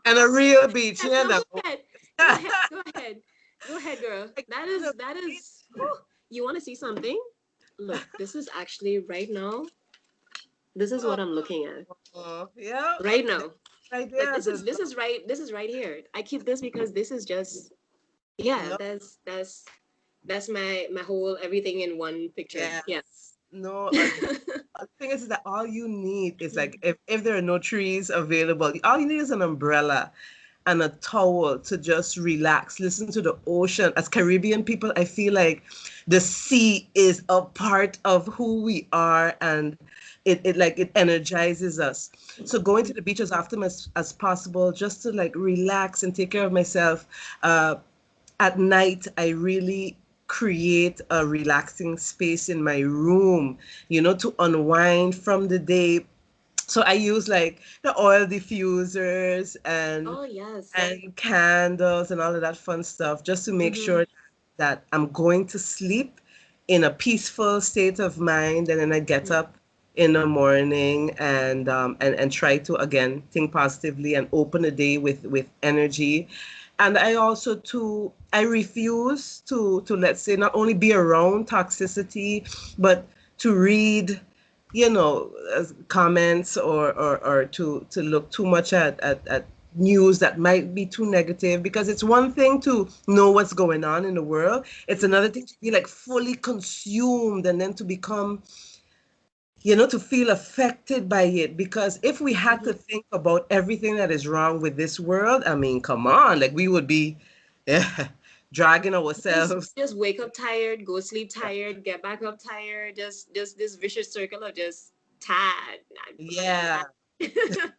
and a real beach, Yes, no, know. go ahead. Go ahead. Go ahead. Go ahead, girl. Like, That on the is that beach. is whew. You want to see something? Look, this is actually right now. This is what I'm looking at Yeah, right now. right Like there. this is right here. I keep this because this is just yeah, No, that's my whole everything in one picture. Yeah. yes. No, the thing is that all you need is like if there are no trees available, all you need is an umbrella and a towel to just relax, listen to the ocean. As Caribbean people, I feel like the sea is a part of who we are, and it energizes us. So going to the beach as often as possible, just to like relax and take care of myself. At night, I really create a relaxing space in my room, to unwind from the day. So I use like the oil diffusers and Oh yes. and candles and all of that fun stuff, just to make Mm-hmm. sure that I'm going to sleep in a peaceful state of mind, and then I get up in the morning and try to again think positively and open the day with energy. And I also too I refuse to, let's say, not only be around toxicity, but to read, comments, or to look too much at news that might be too negative, because it's one thing to know what's going on in the world. It's another thing to be like fully consumed, and then to become, to feel affected by it. Because if we had to Mm-hmm. think about everything that is wrong with this world, I mean, come on, like we would be, yeah, dragging just ourselves. just wake up tired, go sleep tired, get back up tired, just this vicious circle of just tired. I'm Yeah. tired.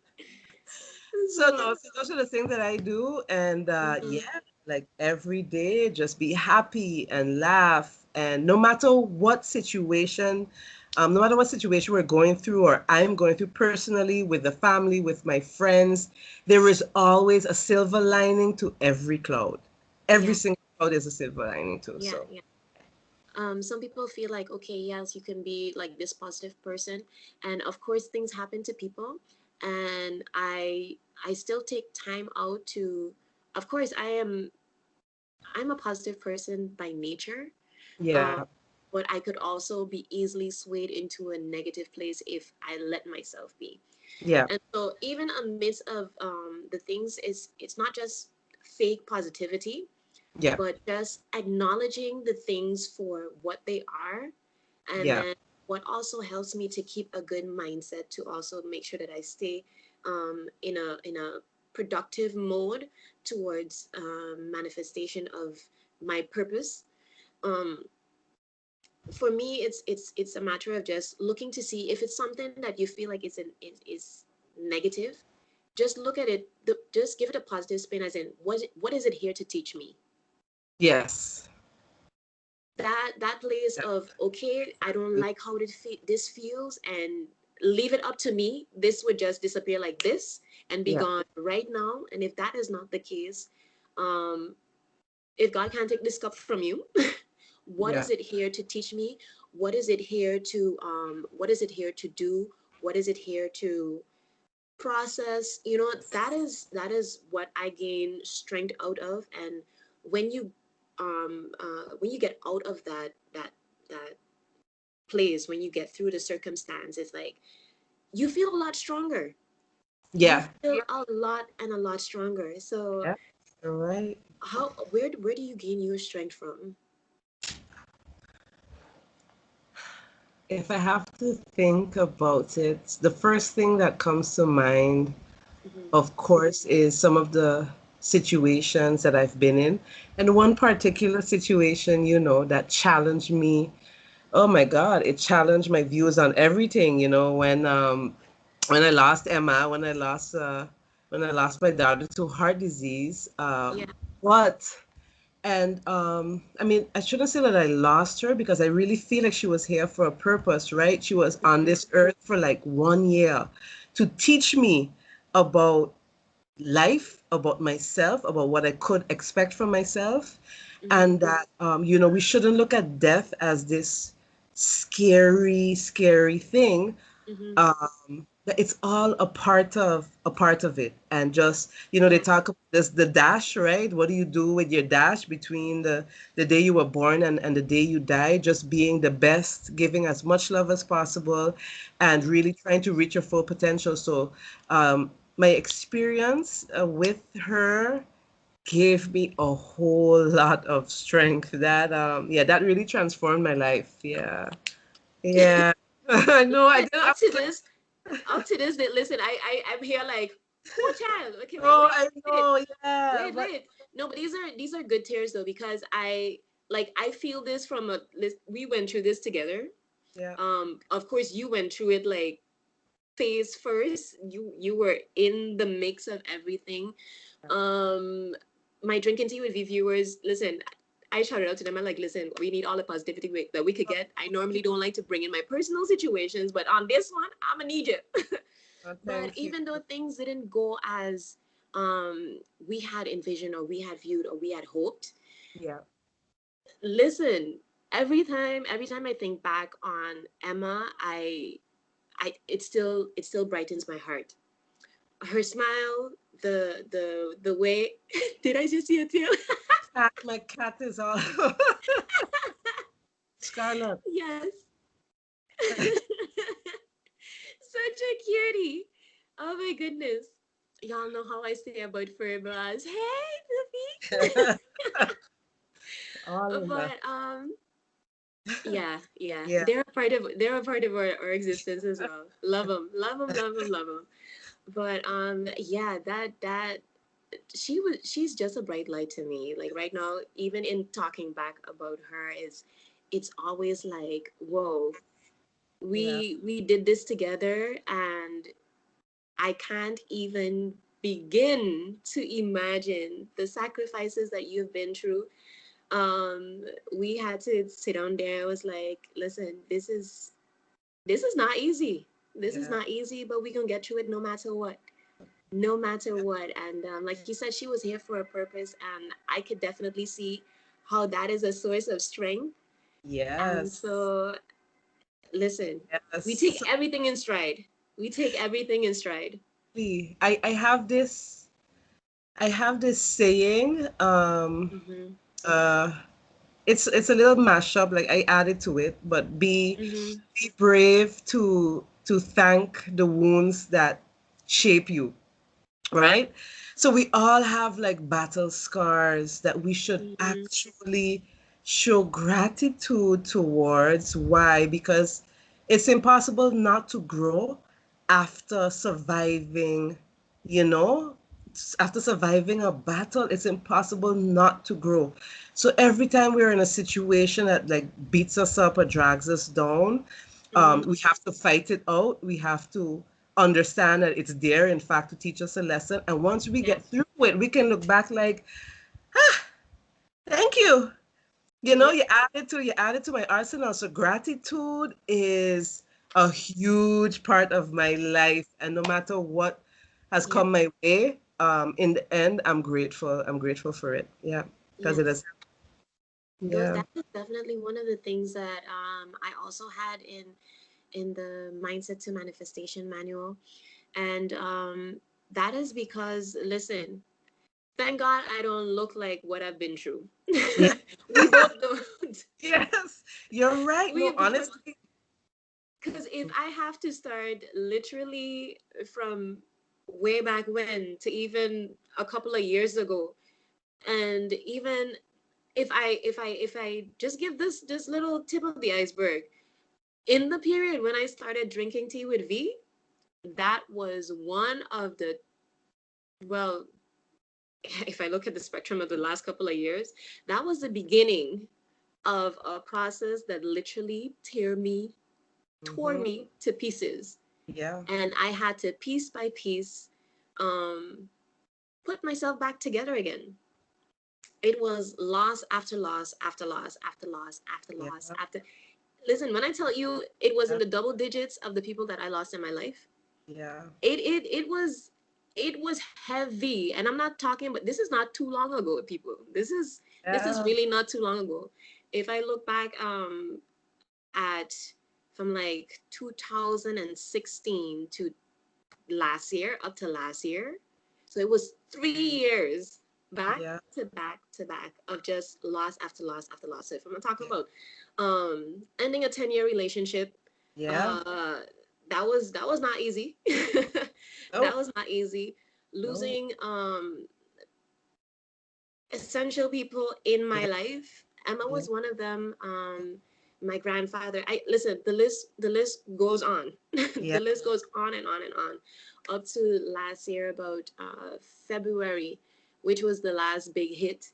So So no, so those are the things that I do, and mhm. yeah, like every day, just be happy and laugh, and no matter what situation we're going through, or I'm going through personally, with the family, with my friends, there is always a silver lining to every cloud. Every Yeah, single cloud is a silver lining too. yeah, So yeah. Some people feel like, okay, yes, you can be like this positive person, and of course, things happen to people, and I still take time out to, of course, I'm a positive person by nature, yeah, um, but I could also be easily swayed into a negative place if I let myself be. yeah, And so, even amidst of the things, is it's not just fake positivity, yeah, but just acknowledging the things for what they are. And yeah, then what also helps me to keep a good mindset to also make sure that I stay in a productive mode towards manifestation of my purpose. Um, for me, it's a matter of just looking to see if it's something that you feel like is negative. Just look at it. Just give it a positive spin, as in what is it here to teach me? yes, That place of, okay, I don't like how this feels, and leave it up to me, this would just disappear like this and be yeah, gone right now. And if that is not the case, um if God can't take this cup from you, what yeah, is it here to teach me? What is it here to do? What is it here to process? That is what I gain strength out of. And when you get out of that place, when you get through the circumstance, it's like you feel a lot stronger. You yeah, feel a lot and a lot stronger. So yeah. All right. how where do you gain your strength from? If I have to think about it, the first thing that comes to mind, Mm-hmm. of course, is some of the situations that I've been in. And one particular situation, that challenged me. Oh my God, it challenged my views on everything, when I lost Emma, when I lost my daughter to heart disease. Yeah. But I mean, I shouldn't say that I lost her because I really feel like she was here for a purpose, right? She was on Mm-hmm. this earth for like 1 year to teach me about life, about myself, about what I could expect from myself, Mm-hmm. and that we shouldn't look at death as this scary, scary thing. Mm-hmm. That it's all a part of it, and just they Yeah. talk about this, the dash, right? What do you do with your dash between the day you were born and the day you die? Just being the best, giving as much love as possible, and Yeah. really trying to reach your full potential. So my experience with her gave me a whole lot of strength. That really transformed my life. Yeah. Yeah. I know. I Listen, didn't. I up to was like, this, listen, I'm here like, poor child. Okay, wait, oh, wait, I wait, know. Yeah. wait, But wait. No, but these are good tears though, because I feel this from we went through this together. yeah. Of course you went through it like phase first. You were in the mix of everything. Um, my drinking tea with viewers. Listen, I shouted out to them. I'm like, listen, we need all the positivity that we could get. I normally don't like to bring in my personal situations, but on this one, I'm gonna need you. Oh, But thank you. even though things didn't go as we had envisioned or we had viewed or we had hoped, Yeah. listen, every time I think back on Emma, it still brightens my heart. Her smile, the way did I just see a tear? My cat is all Scarlet. Yes. Such a cutie. Oh my goodness. Y'all know how I say about fur bras. Hey, Poopy. All of us. But yeah, yeah. Yeah. They're a part of our existence as well. Love them, love them, love them, love them. But yeah, that she's just a bright light to me. Like right now, even in talking back about her, it's always like, whoa, Yeah. we did this together, and I can't even begin to imagine the sacrifices that you've been through. We had to sit down there. I was like, listen, this is not easy. This is Yeah. not easy, but we gonna get through it no matter what. No matter what. And like you said, she was here for a purpose, and I could definitely see how that is a source of strength. And Yes. so, listen, we take Yes. everything in stride. We take everything in stride. I have this saying. Mm-hmm. Uh, it's a little mashup. Like I added to it, but Mm-hmm. be brave to thank the wounds that shape you, right? So we all have like battle scars that we should Mm-hmm. actually show gratitude towards. Why? Because it's impossible not to grow after surviving, you know, after surviving a battle, it's impossible not to grow. So every time we're in a situation that like beats us up or drags us down, Mm-hmm. we have to fight it out. We have to understand that it's there, in fact, to teach us a lesson. And once we Yeah. get through it, we can look back like, thank you. Yeah. You added to my arsenal. So gratitude is a huge part of my life. And no matter what has Yeah. come my way, in the end, I'm grateful. I'm grateful for it. Yeah. Because it Yes. is, yeah. That is definitely one of the things that I also had in the mindset to manifestation manual, and that is because, listen, thank God I don't look like what I've been through. Yeah. We both don't. Yes. You're right. We No, both, honestly. because if I have to start literally from way back when to even a couple of years ago, and even if I just give this little tip of the iceberg, in the period when I started drinking tea with V, that was one of the, well, if I look at the spectrum of the last couple of years, that was the beginning of a process that literally tore Mm-hmm. me to pieces. Yeah. And I had to piece by piece um, put myself back together again. It was loss after loss after loss after loss after Yeah. loss after. Listen, when I tell you it was in Yeah. the double digits of the people that I lost in my life, Yeah. it was heavy. And I'm not talking, but this is not too long ago, people. This is Yeah. really not too long ago. If I look back at from like 2016 to last year, up to last year. So it was 3 years back Yeah. to back to back of just loss after loss after loss. So if I'm not talking Yeah. about ending a 10-year relationship, Yeah. uh that was not easy. That Nope. was not easy. No. Losing essential people in my Yeah. life. Emma Yeah. was one of them. My grandfather. I listen. The list goes on. Yeah. The list goes on and on and on, up to last year about February, which was the last big hit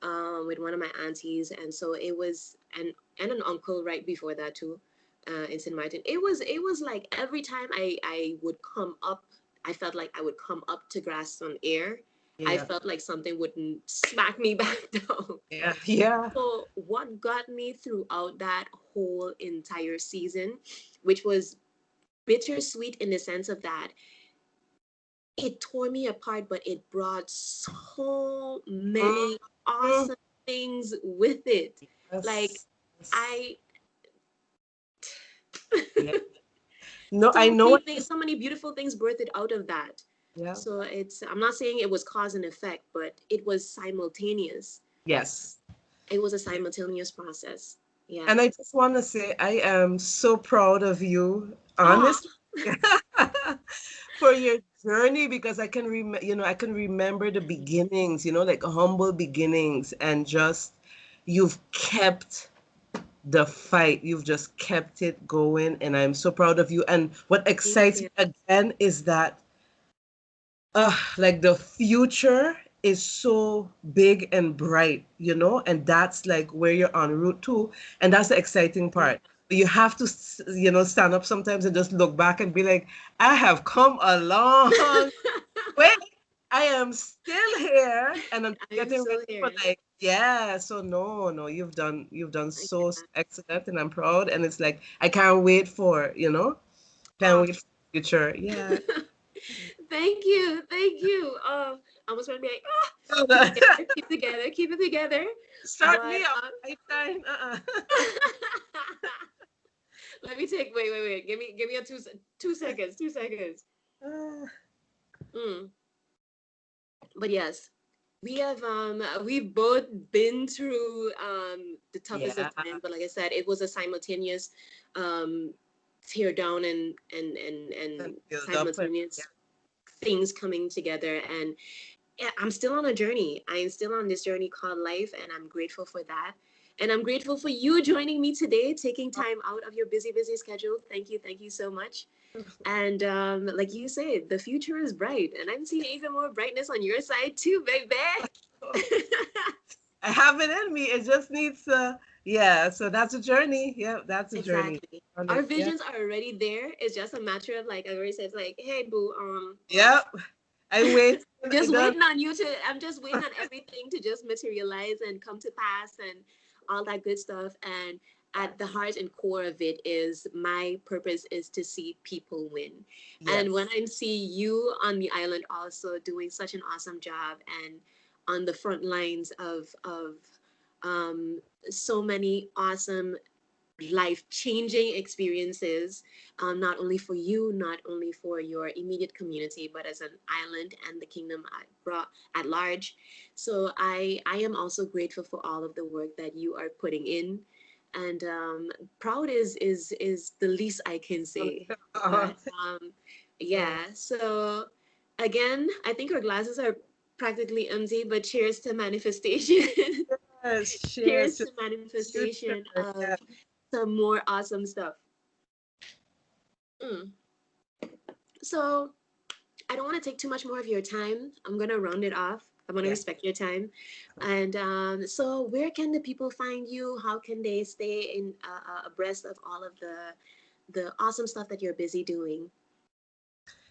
with one of my aunties, and so it was, and an uncle right before that too, in St. Martin. It was like every time I would come up, I felt like I would come up to grasp some air. I Yeah. felt like something would smack me back down. Yeah. Yeah. So what got me throughout that whole entire season, which was bittersweet in the sense of that it tore me apart, but it brought so many Mhm. awesome things with it. Like Yes. Yes. I Yeah. No, I so know many what things, this. so many beautiful things birthed out of that. Yeah. So I'm not saying it was cause and effect, but it was simultaneous. Yes. It was a simultaneous process. Yeah. And I just want to say I am so proud of you, Oh, honestly, for your journey because I can remember the beginnings, like humble beginnings and just you've kept the fight. You've just kept it going and I'm so proud of you. And what thank excites me you. again is that like the future is so big and bright, and that's like where you're en route to, and that's the exciting part. But you have to, stand up sometimes and just look back and be like, I have come a long way. I am still here, and I'm I'm getting still ready for here. like, yeah. So no, no, you've done so Yeah. excellent, and I'm proud. And it's like I can't wait can't Oh, wait for the future. Yeah. thank you. Thank you. I was going to be like, keep it together, keep it together, keep it together. Start But me up. I time. let me take, wait. Give me a 2 seconds, 2 seconds. Mm. But yes, we've both been through the toughest of Yeah. times. But like I said, it was a simultaneous um tear down and And build up. Yeah. simultaneous things coming together. And yeah, I'm still on a journey. I'm still on this journey called life, and I'm grateful for that. And I'm grateful for you joining me today, taking time out of your busy schedule. Thank you so much. And like you said, the future is bright, and I'm seeing even more brightness on your side too, baby. I have it in me. It just needs yeah. So that's a journey. Yeah, that's a journey. Exactly. On Our it. Yeah. visions are already there. It's just a matter of, like I already said, it's like, hey boo, Yep. I wait. I just don't. waiting on you to. I'm just waiting on everything to just materialize and come to pass and all that good stuff. And at the heart and core of it is my purpose is to see people win. And when Yes. I see you on the island also doing such an awesome job and on the front lines of um, so many awesome life changing experiences, not only for you, not only for your immediate community, but as an island and the kingdom at large. So I am also grateful for all of the work that you are putting in. And proud is the least I can say. But Oh, yeah, so again, I think our glasses are practically empty, but cheers to manifestation. yes. Cheers Cheers to to future. manifestation of Yeah. some more awesome stuff. Mm. So I don't want to take too much more of your time. I'm gonna round it off. I want to Yeah. respect your time. And so, where can the people find you? How can they stay in abreast of all of the awesome stuff that you're busy doing?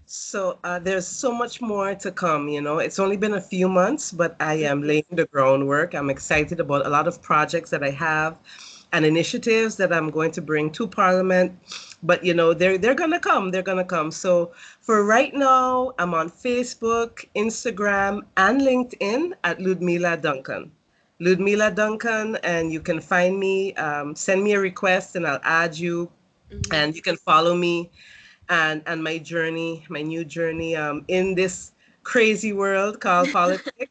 So there's so much more to come, you know. It's only been a few months, but I am laying the groundwork. I'm excited about a lot of projects that I have and initiatives that I'm going to bring to Parliament. But you know, they're gonna come. They're gonna come. So for right now, I'm on Facebook, Instagram, and LinkedIn at Ludmila Duncan. Ludmila Duncan, and you can find me. Send me a request, and I'll add you, Mm-hmm. and you can follow me and my journey, my new journey in this crazy world called politics.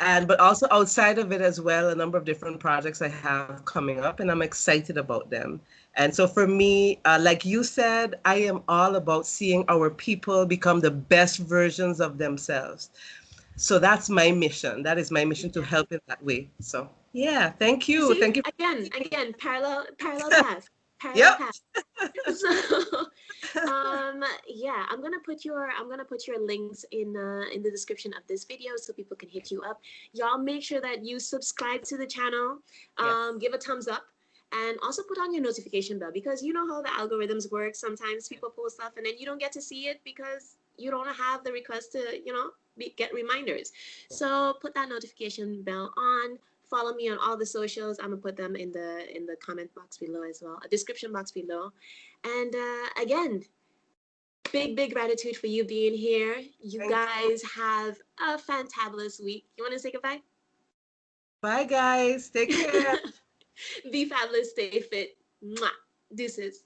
And but also outside of it as well, a number of different projects I have coming up, and I'm excited about them. And so for me, like you said, I am all about seeing our people become the best versions of themselves. So that's my mission. That is my mission to Yeah. help in that way. So yeah, thank You you. see, Thank you. again, parallel path, parallel Yep. path. So, yeah, I'm gonna put your links in the description of this video so people can hit you up. Y'all make sure that you subscribe to the channel, Yes. give a thumbs up, and also put on your notification bell because you know how the algorithms work. Sometimes people post stuff and then you don't get to see it because you don't have the request to, get reminders. So put that notification bell on. Follow me on all the socials. I'm gonna put them in the comment box below as well, a description box below. And again, big gratitude for you being here. You Thank you. guys have a fantabulous week. You want to say goodbye? Bye guys. Take care. Be fabulous, stay fit. Mwah. Deuces.